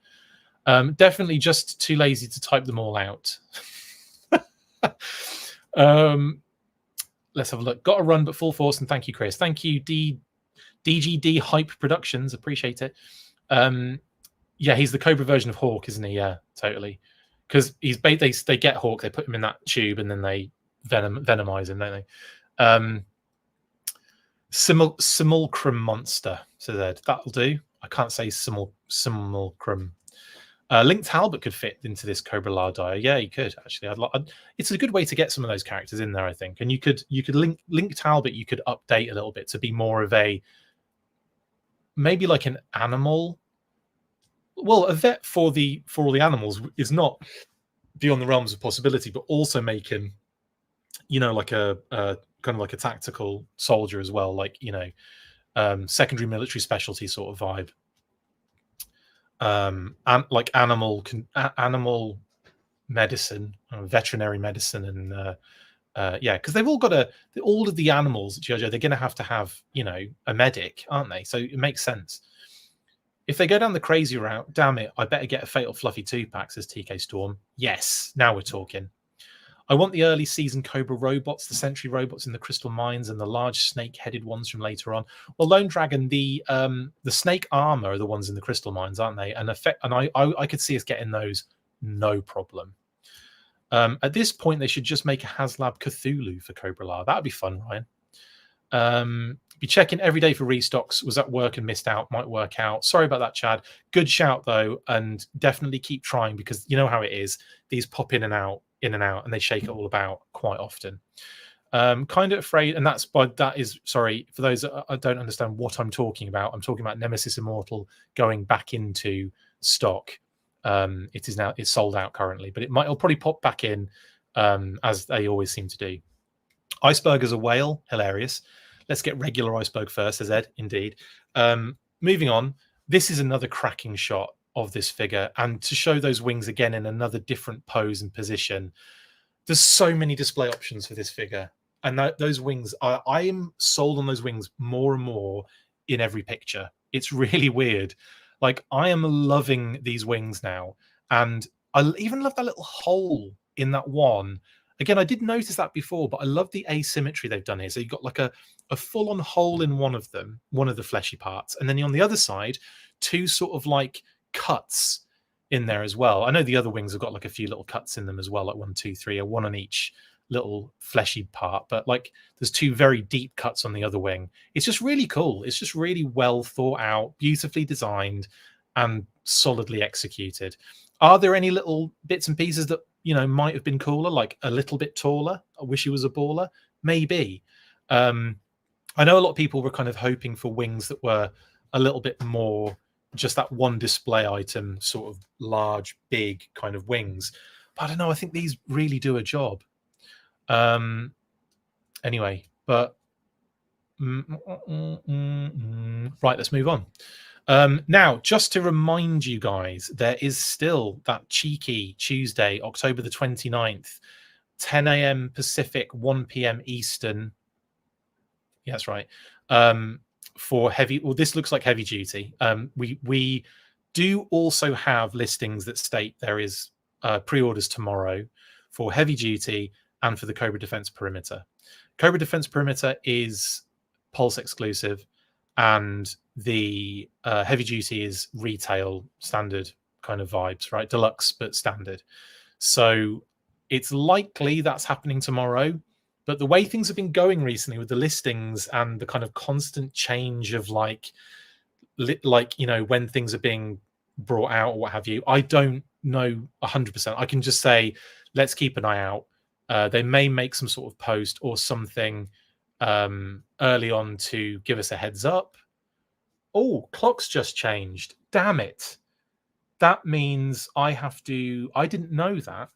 Definitely just too lazy to type them all out. Let's have a look. Got to run, but full force. And thank you, Chris. Thank you, DGD Hype Productions. Appreciate it. Yeah, he's the Cobra version of Hawk, isn't he? Yeah, totally. Because they get Hawk, they put him in that tube, and then they venomize him, don't they? Simulacrum monster, says Ed. That'll do. I can't say simulacrum. Link Talbot could fit into this Cobra La Dire. Yeah, he could actually. It's a good way to get some of those characters in there, I think. And you could link Talbot. You could update a little bit to be more of a maybe like an animal. Well, a vet for all the animals is not beyond the realms of possibility, but also make him, like a kind of like a tactical soldier as well, like secondary military specialty sort of vibe. And like animal medicine, veterinary medicine, and because they've all got all of the animals at JoJo, they're going to have a medic, aren't they? So it makes sense. If they go down the crazy route, damn it, I better get a Fatal Fluffy 2-pack, says TK Storm. Yes, now we're talking. I want the early season Cobra robots, the Sentry robots in the Crystal Mines, and the large snake-headed ones from later on. Well, Lone Dragon, the snake armor are the ones in the Crystal Mines, aren't they? And I could see us getting those, no problem. At this point, they should just make a HasLab Cthulhu for Cobra La. That'd be fun, Ryan. Be checking every day for restocks. Was at work and missed out. Might work out. Sorry about that, Chad. Good shout though, and definitely keep trying, because you know how it is. These pop in and out, and they shake it all about quite often. Kind of afraid, and that is sorry for those that don't understand what I'm talking about. I'm talking about Nemesis Immortal going back into stock. It's sold out currently, but it'll probably pop back in as they always seem to do. Iceberg as a whale, hilarious. Let's get regular Iceberg first, says Ed. Indeed. Moving on, this is another cracking shot of this figure, and to show those wings again in another different pose and position. There's so many display options for this figure, and those wings, I am sold on those wings more and more in every picture. It's really weird. Like, I am loving these wings now, and I even love that little hole in that one. Again, I did notice that before, but I love the asymmetry they've done here. So you've got like a full-on hole in one of them, one of the fleshy parts, and then on the other side, two sort of like cuts in there as well. I know the other wings have got like a few little cuts in them as well, like 1, 2, 3, or one on each little fleshy part, but like there's two very deep cuts on the other wing. It's just really cool. It's just really well thought out, beautifully designed, and solidly executed. Are there any little bits and pieces that might have been cooler, like a little bit taller? I wish he was a baller. Maybe. I know a lot of people were kind of hoping for wings that were a little bit more just that one display item, sort of large, big kind of wings. But I don't know. I think these really do a job. Anyway, but right, let's move on. Now, just to remind you guys, there is still that cheeky Tuesday, October the 29th, 10 a.m. Pacific, 1 p.m. Eastern. Yeah, that's right. For heavy, well, this looks like heavy duty. We do also have listings that state there is pre-orders tomorrow for heavy duty and for the Cobra Defense Perimeter. Cobra Defense Perimeter is Pulse exclusive, and the heavy duty is retail standard kind of vibes, right? Deluxe but standard. So it's likely that's happening tomorrow. But the way things have been going recently with the listings and the kind of constant change of like when things are being brought out or what have you, I don't know 100%. I can just say let's keep an eye out. They may make some sort of post or something early on to give us a heads up. Oh, clock's just changed. Damn it. That means I didn't know that.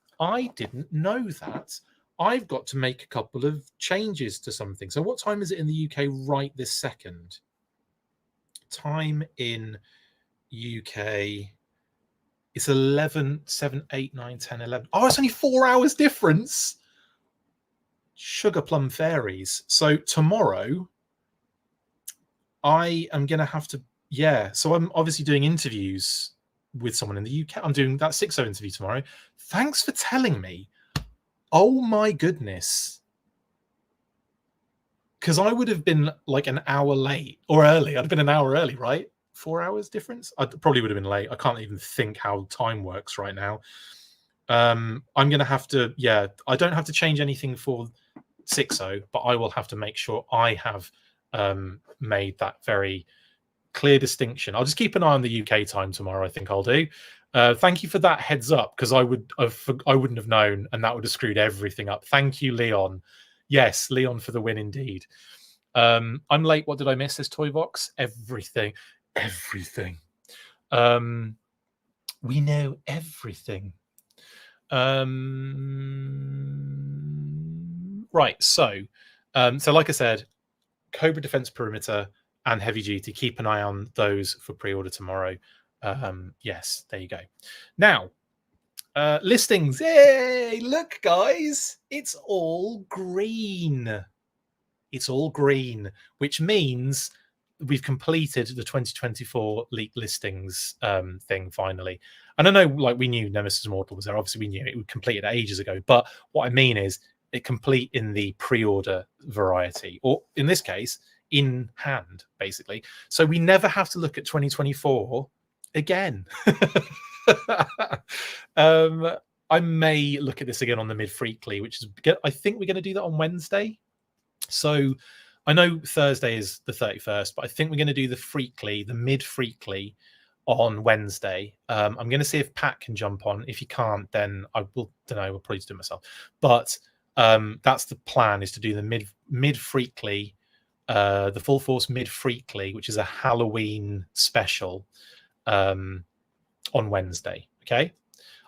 I've got to make a couple of changes to something. So what time is it in the UK right this second? Time in UK. It's 11, 7, 8, 9, 10, 11. Oh, it's only 4 hours difference. Sugar plum fairies. So tomorrow, I am going to have to, so I'm obviously doing interviews with someone in the UK. I'm doing that 6-0 interview tomorrow. Thanks for telling me. Oh my goodness. Because I would have been like an hour late or early. I'd have been an hour early, right? 4 hours difference? I probably would have been late. I can't even think how time works right now. I'm going to have to, yeah, I don't have to change anything for 6.0, but I will have to make sure I have made that very clear distinction. I'll just keep an eye on the UK time tomorrow. I think I'll do. Thank you for that heads up, because I wouldn't have known, and that would have screwed everything up. Thank you, Leon. Yes, Leon for the win indeed. I'm late. What did I miss? This Toybox? Everything. We know everything. Right. So like I said, Cobra Defense Perimeter and Heavy Duty. Keep an eye on those for pre-order tomorrow. Yes, there you go. Now, listings. Hey, look, guys, it's all green. It's all green, which means we've completed the 2024 leak listings thing finally. And I know, like, we knew Nemesis Immortal was there. Obviously, we knew it would complete it ages ago. But what I mean is, it complete in the pre-order variety, or in this case, in hand, basically. So we never have to look at 2024 again. I may look at this again on the mid-freakly, which is, I think we're going to do that on Wednesday. So I know Thursday is the 31st, but I think we're going to do the freakly, the mid-freakly, on Wednesday. I'm going to see if Pat can jump on. If he can't, then I will, don't know, we'll probably just do it myself. But that's the plan, is to do the mid-freakly, the Full Force mid-freakly, which is a Halloween special on Wednesday. Okay.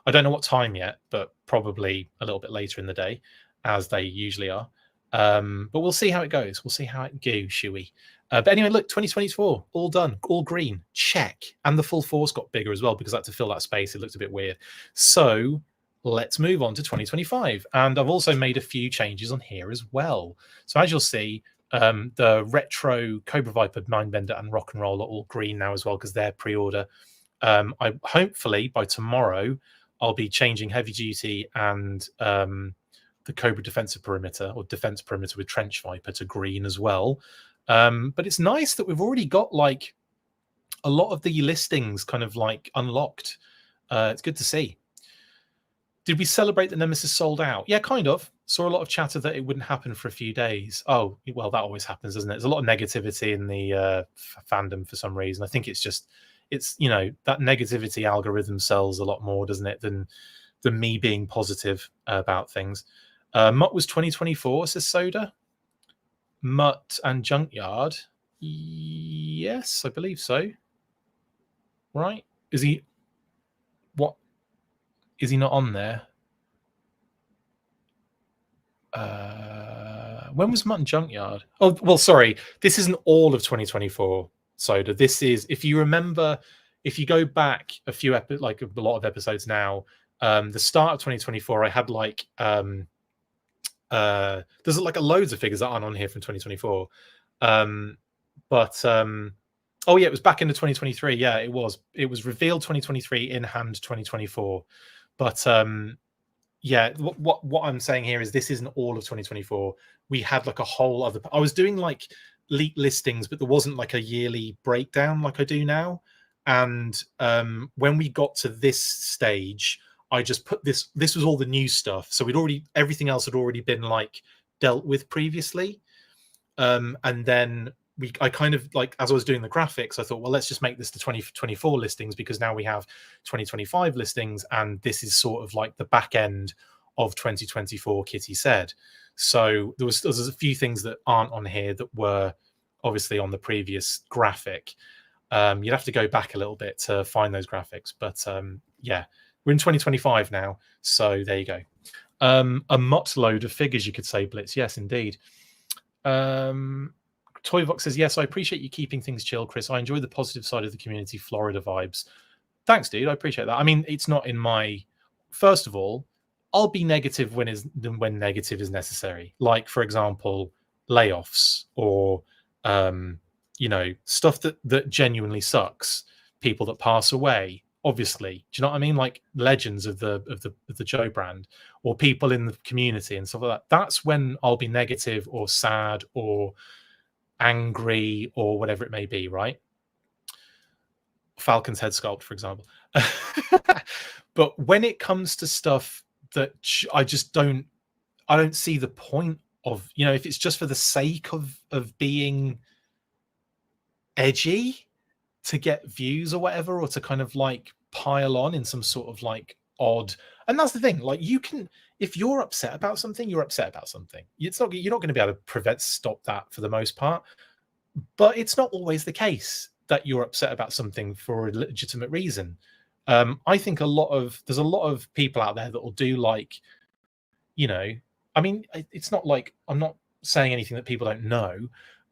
I don't know what time yet, but probably a little bit later in the day, as they usually are. But we'll see how it goes. We'll see how it goes, shall we? But anyway, look, 2024, all done, all green, check. And the Full Force got bigger as well, because I had to fill that space. It looked a bit weird. So let's move on to 2025. And I've also made a few changes on here as well. So as you'll see, the retro Cobra Viper, Mindbender, and Rock and Roll are all green now as well, because they're pre-order. I hopefully by tomorrow I'll be changing Heavy Duty and the Cobra Defensive Perimeter, or Defense Perimeter with Trench Viper, to green as well. But it's nice that we've already got like a lot of the listings kind of like unlocked. It's good to see. Did we celebrate the Nemesis sold out? Yeah, kind of. Saw a lot of chatter that it wouldn't happen for a few days. Oh, well, that always happens, doesn't it? There's a lot of negativity in the fandom for some reason. I think it's just, it's, you know, that negativity algorithm sells a lot more, doesn't it, than me being positive about things. Mutt was 2024, says Soda. Mutt and Junkyard. Yes, I believe so. Right? Is he... What? Is he not on there? When was Mutt and Junkyard? Oh, well, sorry. This isn't all of 2024, Soda. This is, if you remember, if you go back a few, like a lot of episodes now, the start of 2024, I had like... there's like loads of figures that aren't on here from 2024. Oh yeah, it was back into 2023. Yeah, it was revealed 2023, in hand 2024. But yeah, what I'm saying here is this isn't all of 2024. We had like a whole other, I was doing like leak listings, but there wasn't like a yearly breakdown like I do now. And when we got to this stage, I just put this was all the new stuff. So everything else had already been like dealt with previously. And then I kind of, like, as I was doing the graphics, I thought, well, let's just make this the 2024 listings, because now we have 2025 listings, and this is sort of like the back end of 2024, Kitty said. So there's a few things that aren't on here that were obviously on the previous graphic. You'd have to go back a little bit to find those graphics, but yeah, we're in 2025 now, so there you go. A mutt load of figures, you could say, Blitz. Yes, indeed. Toyvox says, yes, I appreciate you keeping things chill, Chris. I enjoy the positive side of the community, Florida vibes. Thanks, dude. I appreciate that. I mean, it's not in my... First of all, I'll be negative when negative is necessary. Like, for example, layoffs, or, you know, stuff that genuinely sucks. People that pass away. obviously. Do you know what I mean? Like legends of the Joe brand, or people in the community and stuff like that. That's when I'll be negative or sad or angry or whatever it may be, right? Falcon's head sculpt, for example. But when it comes to stuff that I just don't see the point of, you know, if it's just for the sake of being edgy to get views or whatever, or to kind of like pile on in some sort of like odd. And that's the thing, like, you can, if you're upset about something, you're upset about something. You're not going to be able to stop that for the most part. But it's not always the case that you're upset about something for a legitimate reason. I think there's a lot of people out there that will do, like, you know, I mean, it's not like I'm not saying anything that people don't know,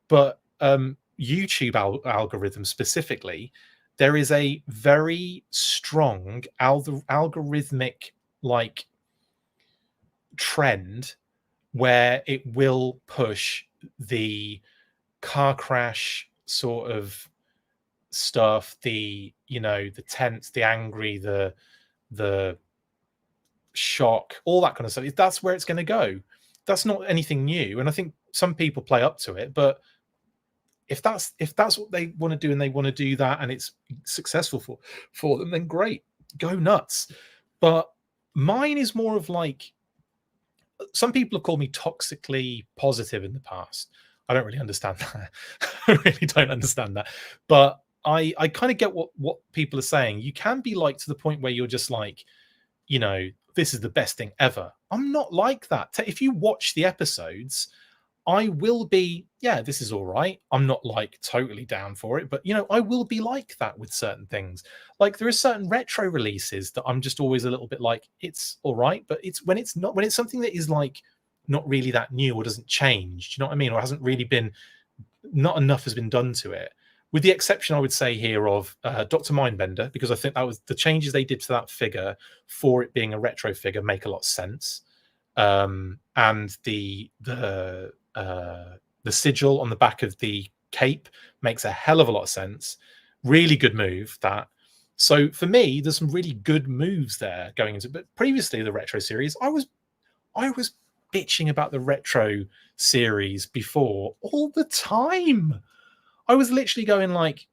but YouTube algorithm specifically, there is a very strong algorithmic like trend where it will push the car crash sort of stuff, the, you know, the tense, the angry, the shock, all that kind of stuff. That's where it's going to go. That's not anything new, and I think some people play up to it. But if that's what they want to do, and they want to do that, and it's successful for them, then great, go nuts. But mine is more of like, some people have called me toxically positive in the past. I don't really understand that. I really don't understand that. But I kind of get what people are saying. You can be like, to the point where you're just like, you know, this is the best thing ever. I'm not like that. If you watch the episodes, I will be, yeah, this is all right. I'm not like totally down for it, but, you know, I will be like that with certain things. Like, there are certain retro releases that I'm just always a little bit like, it's all right, but it's when it's something that is like not really that new, or doesn't change, do you know what I mean? Or hasn't really been, not enough has been done to it. With the exception, I would say here, of Dr. Mindbender, because I think that was the changes they did to that figure for it being a retro figure make a lot of sense. And the sigil on the back of the cape makes a hell of a lot of sense. Really good move, that. So for me, there's some really good moves there going into. But previously, the retro series, I was bitching about the retro series before all the time. I was literally going like,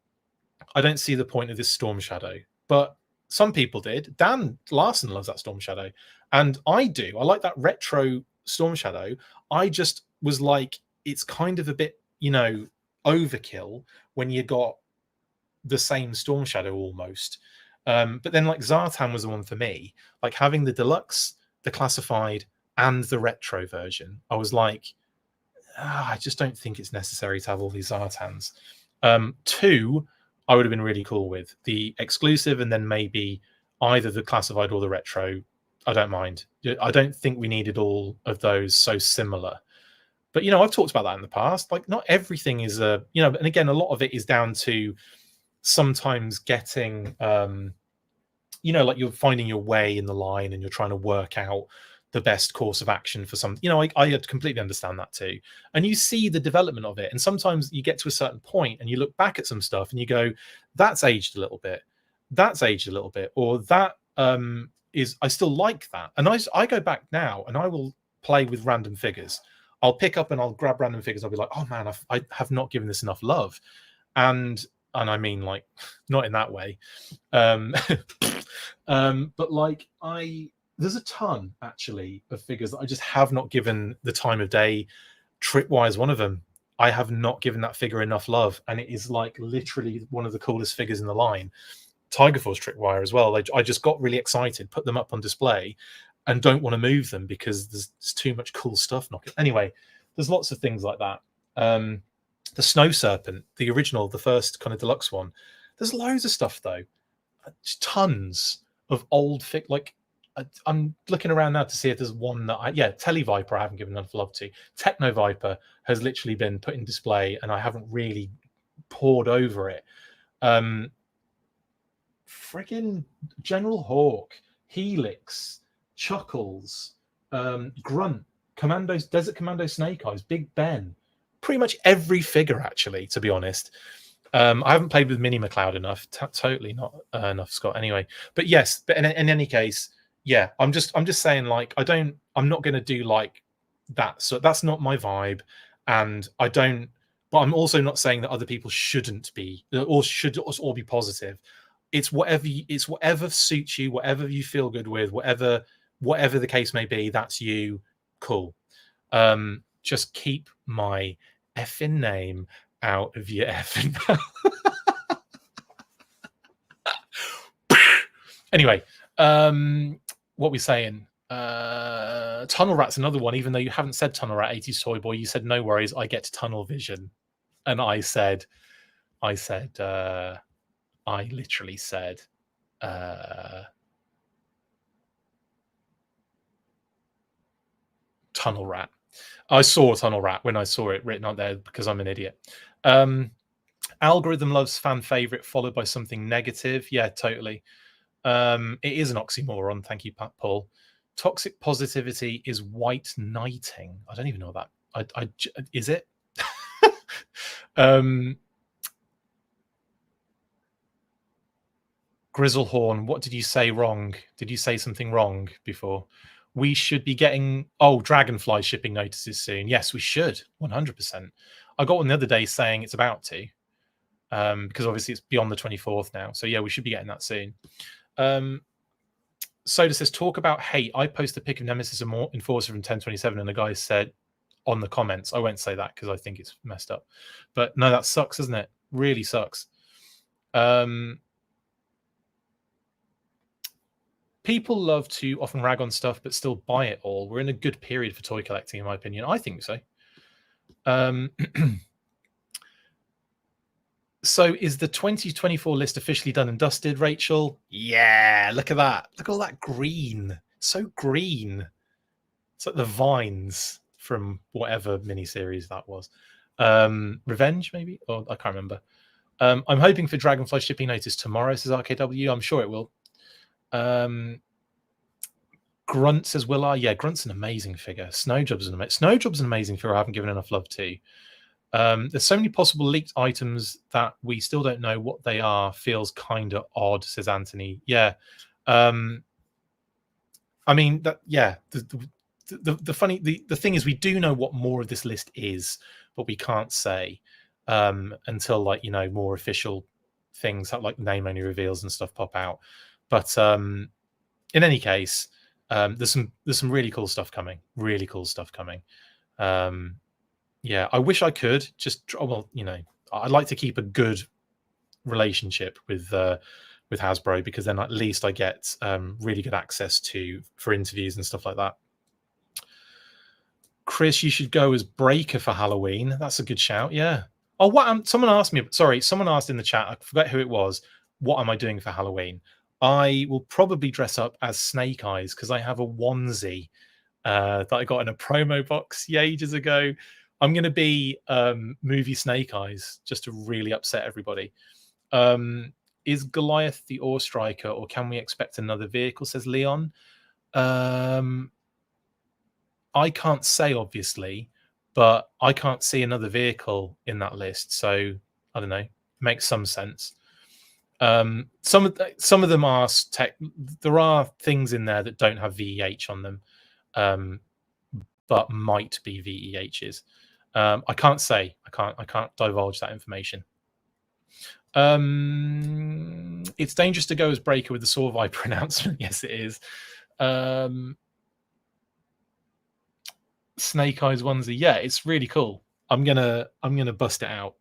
I don't see the point of this Storm Shadow. But some people did. Dan Larson loves that Storm Shadow, and I do. I like that retro Storm Shadow. I just was like, it's kind of a bit, you know, overkill when you got the same Storm Shadow almost. But then, like, Zartan was the one for me. Like, having the deluxe, the classified, and the retro version, I was like, I just don't think it's necessary to have all these Zartans. 2, I would have been really cool with the exclusive, and then maybe either the classified or the retro. I don't mind. I don't think we needed all of those so similar. But, you know, I've talked about that in the past. Like, not everything is you know, and again, a lot of it is down to sometimes getting, you know, like, you're finding your way in the line, and you're trying to work out the best course of action for some, you know, I completely understand that too. And you see the development of it. And sometimes you get to a certain point and you look back at some stuff and you go, that's aged a little bit. That's aged a little bit. Or that is, I still like that. And I go back now and I will play with random figures. I'll pick up and I'll grab random figures. I'll be like, oh man, I have not given this enough love. And I mean, like, not in that way. But like, there's a ton actually of figures that I just have not given the time of day. Tripwire, one of them. I have not given that figure enough love, and it is like literally one of the coolest figures in the line. Tiger Force Tripwire as well. I just got really excited, put them up on display, and don't want to move them because there's too much cool stuff knocking. Anyway, there's lots of things like that. The Snow Serpent, the original, the first kind of deluxe one. There's loads of stuff though. Tons of old like. I'm looking around now to see if there's one that Tele Viper I haven't given enough love to. Techno Viper has literally been put in display and I haven't really poured over it. Friggin' General Hawk, Helix, Chuckles, Grunt, Commandos, Desert Commando Snake Eyes, Big Ben. Pretty much every figure, actually, to be honest. I haven't played with Mini McLeod enough. Totally not enough, Scott. Anyway, but yes, but in any case, yeah, I'm just saying, like, I'm not going to do like that. So that's not my vibe, and I don't. But I'm also not saying that other people shouldn't be or should all be positive. It's whatever. It's whatever suits you, whatever you feel good with, whatever the case may be. That's you. Cool. Just keep my effing name out of your effing mouth. Anyway, what we saying? Tunnel Rat's another one. Even though you haven't said Tunnel Rat 80s Toy Boy, you said no worries, I get tunnel vision. And I literally said Tunnel Rat. I saw Tunnel Rat when I saw it written on there because I'm an idiot. Algorithm loves fan favorite followed by something negative. Yeah, totally. It is an oxymoron. Thank you, Paul. Toxic positivity is white knighting. I don't even know that. Is it? Grizzlehorn, what did you say wrong? Did you say something wrong before? We should be getting Dragonfly shipping notices soon. Yes, we should. 100%. I got one the other day saying it's about to, because obviously it's beyond the 24th now. So yeah, we should be getting that soon. Soda says, talk about hate. I post a pic of Nemesis Enforcer from 1027, and the guy said on the comments, I won't say that because I think it's messed up. But no, that sucks, doesn't it? Really sucks. People love to often rag on stuff, but still buy it all. We're in a good period for toy collecting, in my opinion. I think so. So is the 2024 list officially done and dusted, Rachel? Yeah, look at that. Look at all that green. So green. It's like the vines from whatever miniseries that was. Revenge, maybe? Or I can't remember. I'm hoping for Dragonfly shipping notice tomorrow, says RKW. I'm sure it will. Grunt says, Will I? Yeah, Grunt's an amazing figure. Snowdrop's an amazing figure I haven't given enough love to. There's so many possible leaked items that we still don't know what they are. Feels kind of odd, says Anthony. Yeah. I mean, that, yeah. The thing is, we do know what more of this list is, but we can't say until, like, you know, more official things like name only reveals and stuff pop out. But in any case, there's some really cool stuff coming. Really cool stuff coming. Yeah, I wish I could just, well, you know, I'd like to keep a good relationship with Hasbro, because then at least I get really good access for interviews and stuff like that. Chris, you should go as Breaker for Halloween. That's a good shout. Yeah. Oh, what? Someone asked me. Sorry, someone asked in the chat. I forget who it was. What am I doing for Halloween? I will probably dress up as Snake Eyes because I have a onesie that I got in a promo box ages ago. I'm going to be movie Snake Eyes just to really upset everybody. Is Goliath the Ore Striker, or can we expect another vehicle, says Leon? I can't say, obviously, but I can't see another vehicle in that list. So I don't know. Makes some sense. Some of them are there are things in there that don't have VEH on them, but might be VEHs. I can't say. I can't divulge that information. It's dangerous to go as Breaker with the Saw Viper announcement. Yes, it is. Snake Eyes onesie. Yeah, it's really cool. I'm gonna bust it out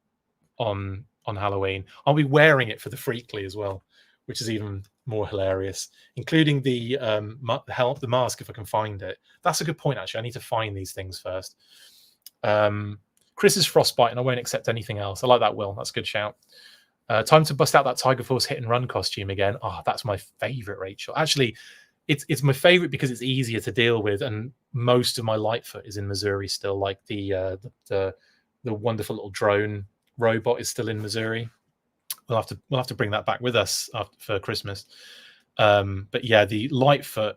on Halloween. I'll be wearing it for the Freakly as well, which is even more hilarious, including the mask if I can find it. That's a good point, actually. I need to find these things first. Chris is Frostbite, and I won't accept anything else. I like that, Will. That's a good shout. Time to bust out that Tiger Force hit and run costume again. Oh, that's my favorite, Rachel. Actually, it's my favorite because it's easier to deal with, and most of my Lightfoot is in Missouri still. Like the wonderful little drone robot is still in Missouri. We'll have to bring that back with us for Christmas. But yeah, the Lightfoot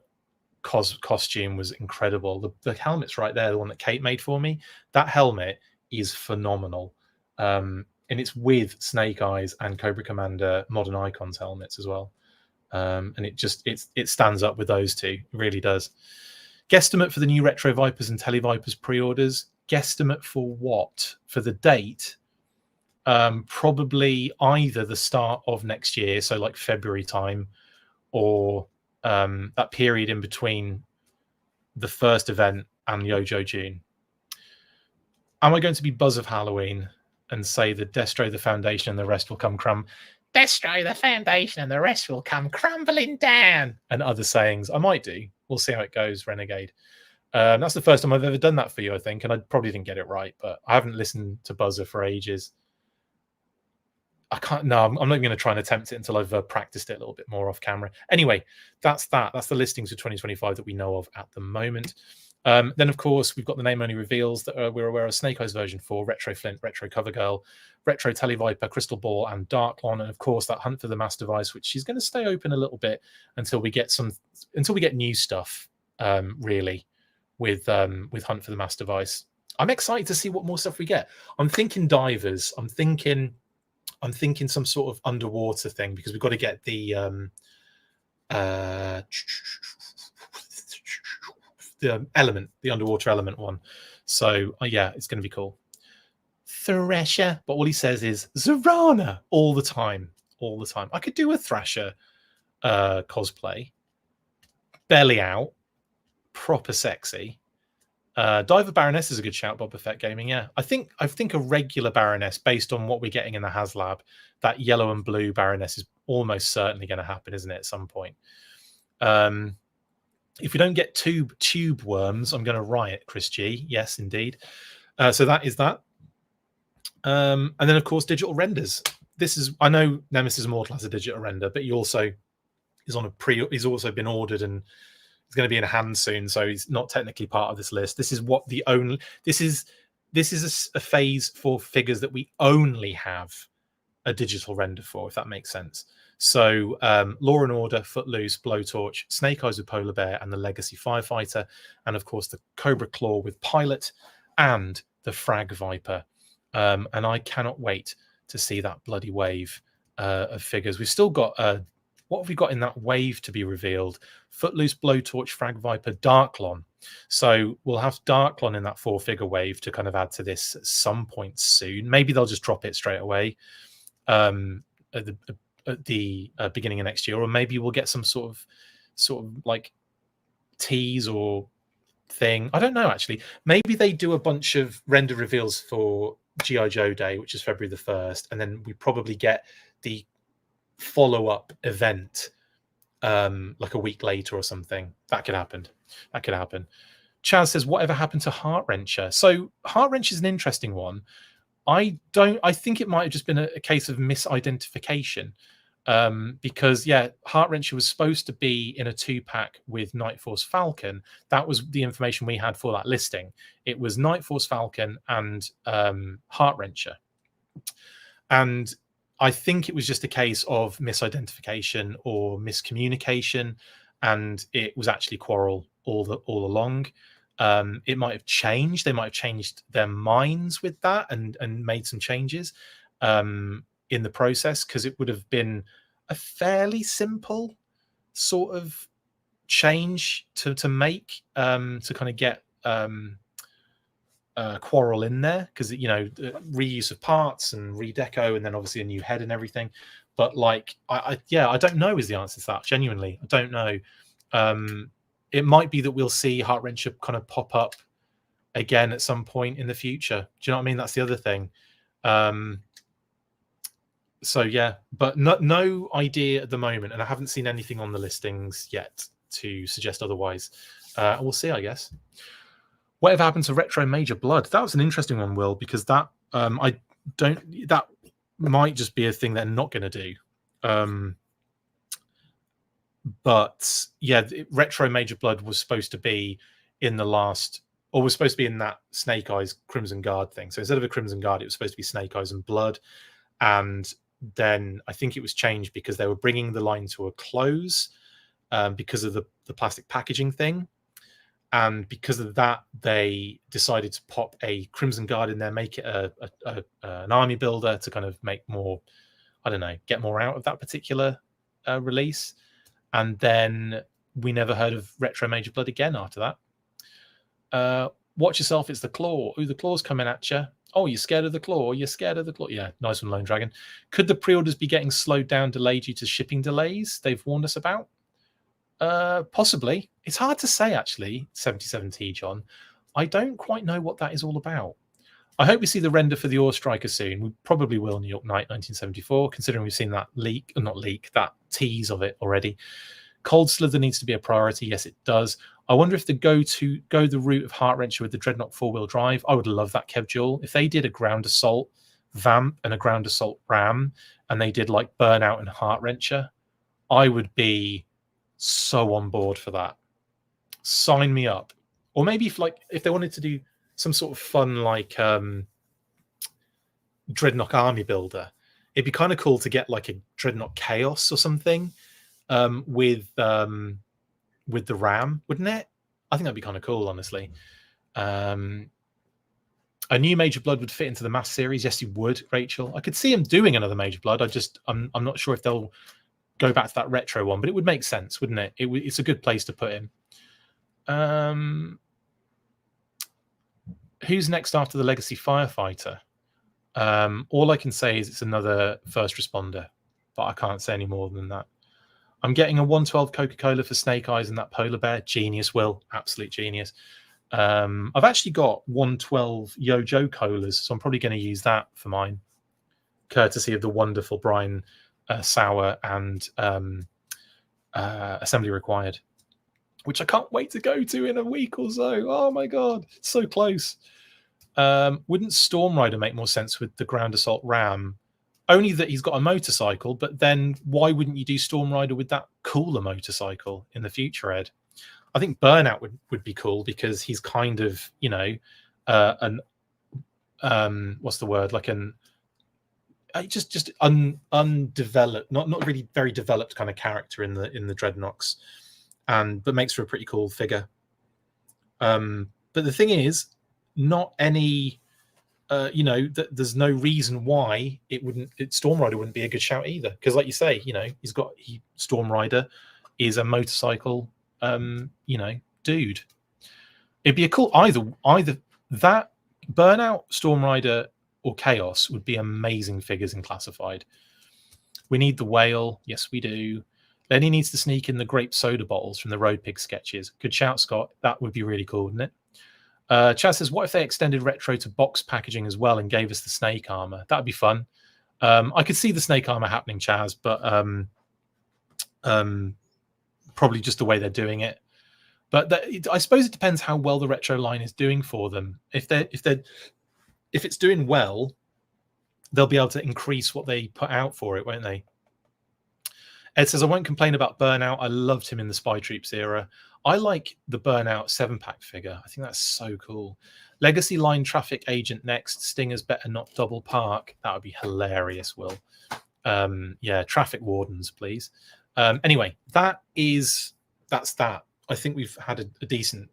costume was incredible. The helmet's right there, the one that Kate made for me. That helmet is phenomenal. and it's with Snake Eyes and Cobra Commander Modern Icons helmets as well. And it stands up with those two. It really does. Guesstimate for the new Retro Vipers and Tele Vipers pre-orders. Guesstimate for what? For the date? Probably either the start of next year, so like February time, or that period in between the first event and Yojo June. Am I going to be Buzz of Halloween and say that Destro the Foundation and the rest will come Destro the Foundation and the rest will come crumbling down, and other sayings? I might do. We'll see how it goes, Renegade. That's the first time I've ever done that for you, I think, and I probably didn't get it right, but I haven't listened to Buzzer for ages. I can't. No, I'm not even going to try and attempt it until I've practiced it a little bit more off camera. Anyway, that's that. That's the listings for 2025 that we know of at the moment. Then, of course, we've got the name only reveals that we're aware of: Snake Eyes version 4, Retro Flint, Retro Covergirl, Retro Televiper, Crystal Ball, and Darklon, and of course that Hunt for the Mass Device, which is going to stay open a little bit until we get new stuff. Really, with Hunt for the Mass Device, I'm excited to see what more stuff we get. I'm thinking divers. I'm thinking some sort of underwater thing, because we've got to get the element, the underwater element one. So yeah, it's going to be cool. Thrasher, but all he says is Zorana all the time. I could do a Thrasher cosplay, belly out, proper sexy. Diver Baroness is a good shout, Boba Fett Gaming. Yeah, I think a regular Baroness, based on what we're getting in the HasLab, that yellow and blue Baroness is almost certainly going to happen, isn't it, at some point? If we don't get tube worms, I'm going to riot, Chris G. Yes, indeed. So that is that. And then, of course, digital renders. I know Nemesis Immortal has a digital render, but he also is on he's also been ordered and it's going to be in hand soon, so he's not technically part of this list. This is a phase for figures that we only have a digital render for, if that makes sense. So Law and Order, Footloose, Blowtorch, Snake Eyes with Polar Bear, and the Legacy Firefighter, and of course the Cobra Claw with Pilot and the Frag Viper. And I cannot wait to see that bloody wave of figures. We've still got what have we got in that wave to be revealed? Footloose, Blowtorch, Frag Viper, Darklon. So we'll have Darklon in that 4-figure wave to kind of add to this at some point soon. Maybe they'll just drop it straight away at the beginning of next year, or maybe we'll get some sort of like tease or thing. I don't know, actually. Maybe they do a bunch of render reveals for G.I. Joe Day, which is February the 1st, and then we probably get the follow-up event like a week later or something. That could happen. Chaz says, whatever happened to Heart Wrencher? So Heart Wrencher is an interesting one. I think it might have just been a case of misidentification, because Heart Wrencher was supposed to be in a 2-pack with Night Force Falcon. That was the information we had for that listing. It was Night Force Falcon and Heart Wrencher, and I think it was just a case of misidentification or miscommunication, and it was actually Quarrel all along. It might have changed. They might have changed their minds with that and made some changes in the process, because it would have been a fairly simple sort of change to make to kind of get Quarrel in there, because reuse of parts and redeco, and then obviously a new head and everything. But like I don't know is the answer to that. Genuinely, I don't know. It might be that we'll see Heart Wrencher kind of pop up again at some point in the future. Do you know what I mean? That's the other thing. So yeah, but no idea at the moment, and I haven't seen anything on the listings yet to suggest otherwise. We'll see, I guess. Whatever happened to Retro Major Blood? That was an interesting one, Will, because that that might just be a thing they're not going to do. But yeah, Retro Major Blood was supposed to be in was supposed to be in that Snake Eyes Crimson Guard thing. So instead of a Crimson Guard, it was supposed to be Snake Eyes and Blood. And then I think it was changed because they were bringing the line to a close because of the plastic packaging thing. and because of that, they decided to pop a Crimson Guard in there, make it an army builder to kind of make more, I don't know, get more out of that particular release. And then we never heard of Retro Major Blood again after that. Watch yourself, it's the Claw. Ooh, the Claw's coming at you. Oh, you're scared of the Claw? You're scared of the Claw? Yeah, nice one, Lone Dragon. Could the pre-orders be getting slowed down, delayed due to shipping delays they've warned us about? Possibly. It's hard to say, actually, 77T, John. I don't quite know what that is all about. I hope we see the render for the Ore Striker soon. We probably will, New York Knight 1974, considering we've seen that that tease of it already. Cold Slither needs to be a priority. Yes, it does. I wonder if they go the route of Heart Wrencher with the Dreadnought 4-wheel drive. I would love that, Kev Jewel. If they did a Ground Assault Vamp and a Ground Assault Ram, and they did like Burnout and Heart Wrencher, I would be so on board for that. Sign me up. Or maybe if they wanted to do some sort of fun like Dreadnought Army Builder, it'd be kind of cool to get like a Dreadnought Chaos or something with the Ram, wouldn't it? I think that'd be kind of cool, honestly. A new Major Blood would fit into the Mass series. Yes, you would, Rachel. I could see him doing another Major Blood. I'm not sure if they'll go back to that retro one, but it would make sense, wouldn't it? It's a good place to put him. Who's next after the Legacy Firefighter? All I can say is it's another first responder, but I can't say any more than that. I'm getting a 112 Coca-Cola for Snake Eyes and that polar bear. Genius, Will. Absolute genius. I've actually got 112 Yo-Jo Colas, so I'm probably going to use that for mine, courtesy of the wonderful Brian Sauer and Assembly Required, which I can't wait to go to in a week or so. Oh my god, so close. Wouldn't Storm Rider make more sense with the Ground Assault Ram? Only that he's got a motorcycle, but then why wouldn't you do Storm Rider with that cooler motorcycle in the future, Ed? I think Burnout would be cool because he's kind of, you know, what's the word? Like just undeveloped, not really very developed kind of character in the Dreadnoks, but makes for a pretty cool figure. But the thing is, not any, there's no reason why Storm Rider wouldn't be a good shout either. Because, like you say, you know, Storm Rider is a motorcycle, dude. It'd be a cool either that Burnout, Storm Rider, or Chaos would be amazing figures in Classified. We need the whale. Yes, we do. Lenny needs to sneak in the grape soda bottles from the Road Pig sketches. Good shout, Scott. That would be really cool, wouldn't it? Chaz says, what if they extended retro to box packaging as well and gave us the snake armor? That'd be fun. I could see the snake armor happening, Chaz, but probably just the way they're doing it. But I suppose it depends how well the retro line is doing for them. If it's doing well, they'll be able to increase what they put out for it, won't they? Ed says, I won't complain about Burnout. I loved him in the Spy Troops era. I like the Burnout 7-pack figure. I think that's so cool. Legacy line traffic agent next. Stingers better not double park. That would be hilarious, Will. Yeah, traffic wardens, please. Anyway, that's that. I think we've had a decent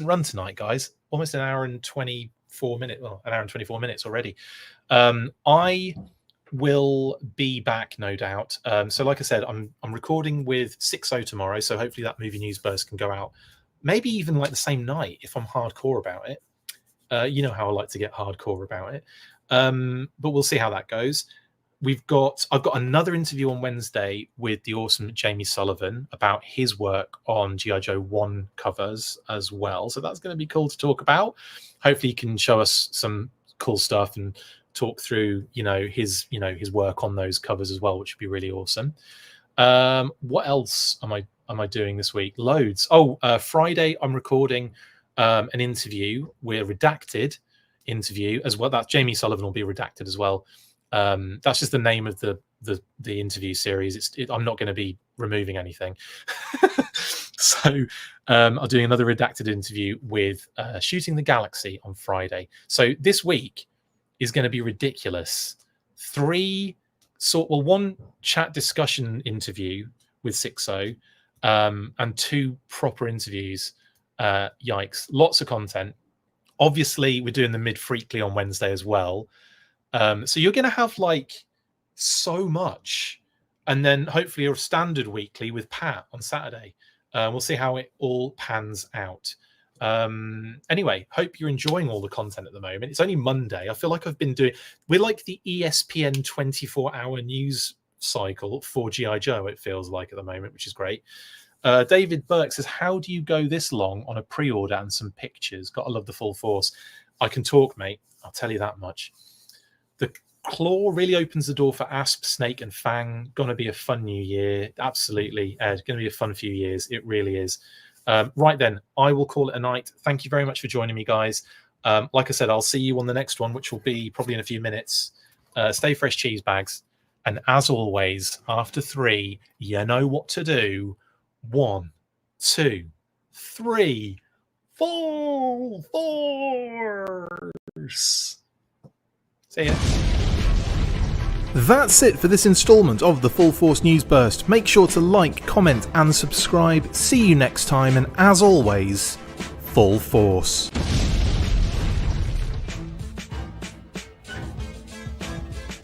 run tonight, guys. Almost an hour and 24 minutes. Well, an hour and 24 minutes already. I will be back, no doubt. So like I said, I'm recording with 6.0 tomorrow, so hopefully that movie news burst can go out maybe even like the same night if I'm hardcore about it. You know how I like to get hardcore about it. But we'll see how that goes. I've got another interview on Wednesday with the awesome Jamie Sullivan about his work on G.I. Joe 1 covers as well. So that's going to be cool to talk about. Hopefully he can show us some cool stuff and talk through, his work on those covers as well, which would be really awesome. What else am I doing this week? Loads. Friday I'm recording an interview. We're redacted interview as well. That's Jamie Sullivan will be redacted as well. That's just the name of the interview series. I'm not going to be removing anything. So I'm doing another redacted interview with Shooting the Galaxy on Friday. So this week is going to be ridiculous. One chat discussion interview with 6.0 and 2 proper interviews Yikes. Lots of content. Obviously, we're doing the mid-freakly on Wednesday as well. So you're going to have like so much. And then hopefully a standard weekly with Pat on Saturday. We'll see how it all pans out. Anyway, hope you're enjoying all the content at the moment. It's only Monday. I feel like we're like the ESPN 24-hour news cycle for G.I. Joe, it feels like at the moment, which is great. David Burke says, how do you go this long on a pre-order and some pictures? Gotta love the full force. I can talk, mate. I'll tell you that much. The Claw really opens the door for Asp, Snake, and Fang. Gonna be a fun new year. Absolutely, Ed. Gonna be a fun few years. It really is. Right then, I will call it a night. Thank you very much for joining me, guys. Like I said, I'll see you on the next one, which will be probably in a few minutes. Stay fresh, cheese bags. And as always, after 3, you know what to do. 1, 2, 3, 4 force. See ya. That's it for this instalment of the Full Force News Burst. Make sure to like, comment and subscribe. See you next time, and as always, Full Force.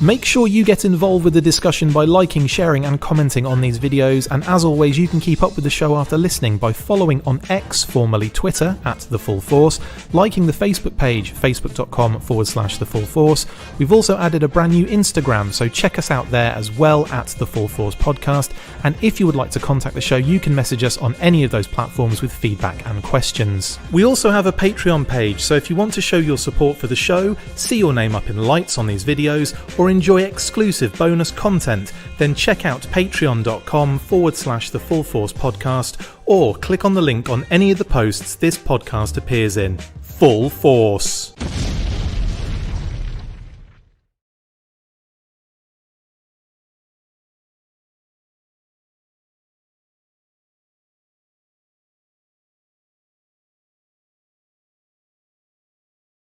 Make sure you get involved with the discussion by liking, sharing and commenting on these videos, and as always you can keep up with the show after listening by following on X, formerly Twitter, @The Full Force, liking the Facebook page, facebook.com/The Full Force. We've also added a brand new Instagram, so check us out there as well, @The Full Force Podcast, and if you would like to contact the show you can message us on any of those platforms with feedback and questions. We also have a Patreon page, so if you want to show your support for the show, see your name up in lights on these videos, or enjoy exclusive bonus content, then check out patreon.com/The Full Force Podcast, or click on the link on any of the posts this podcast appears in. Full Force.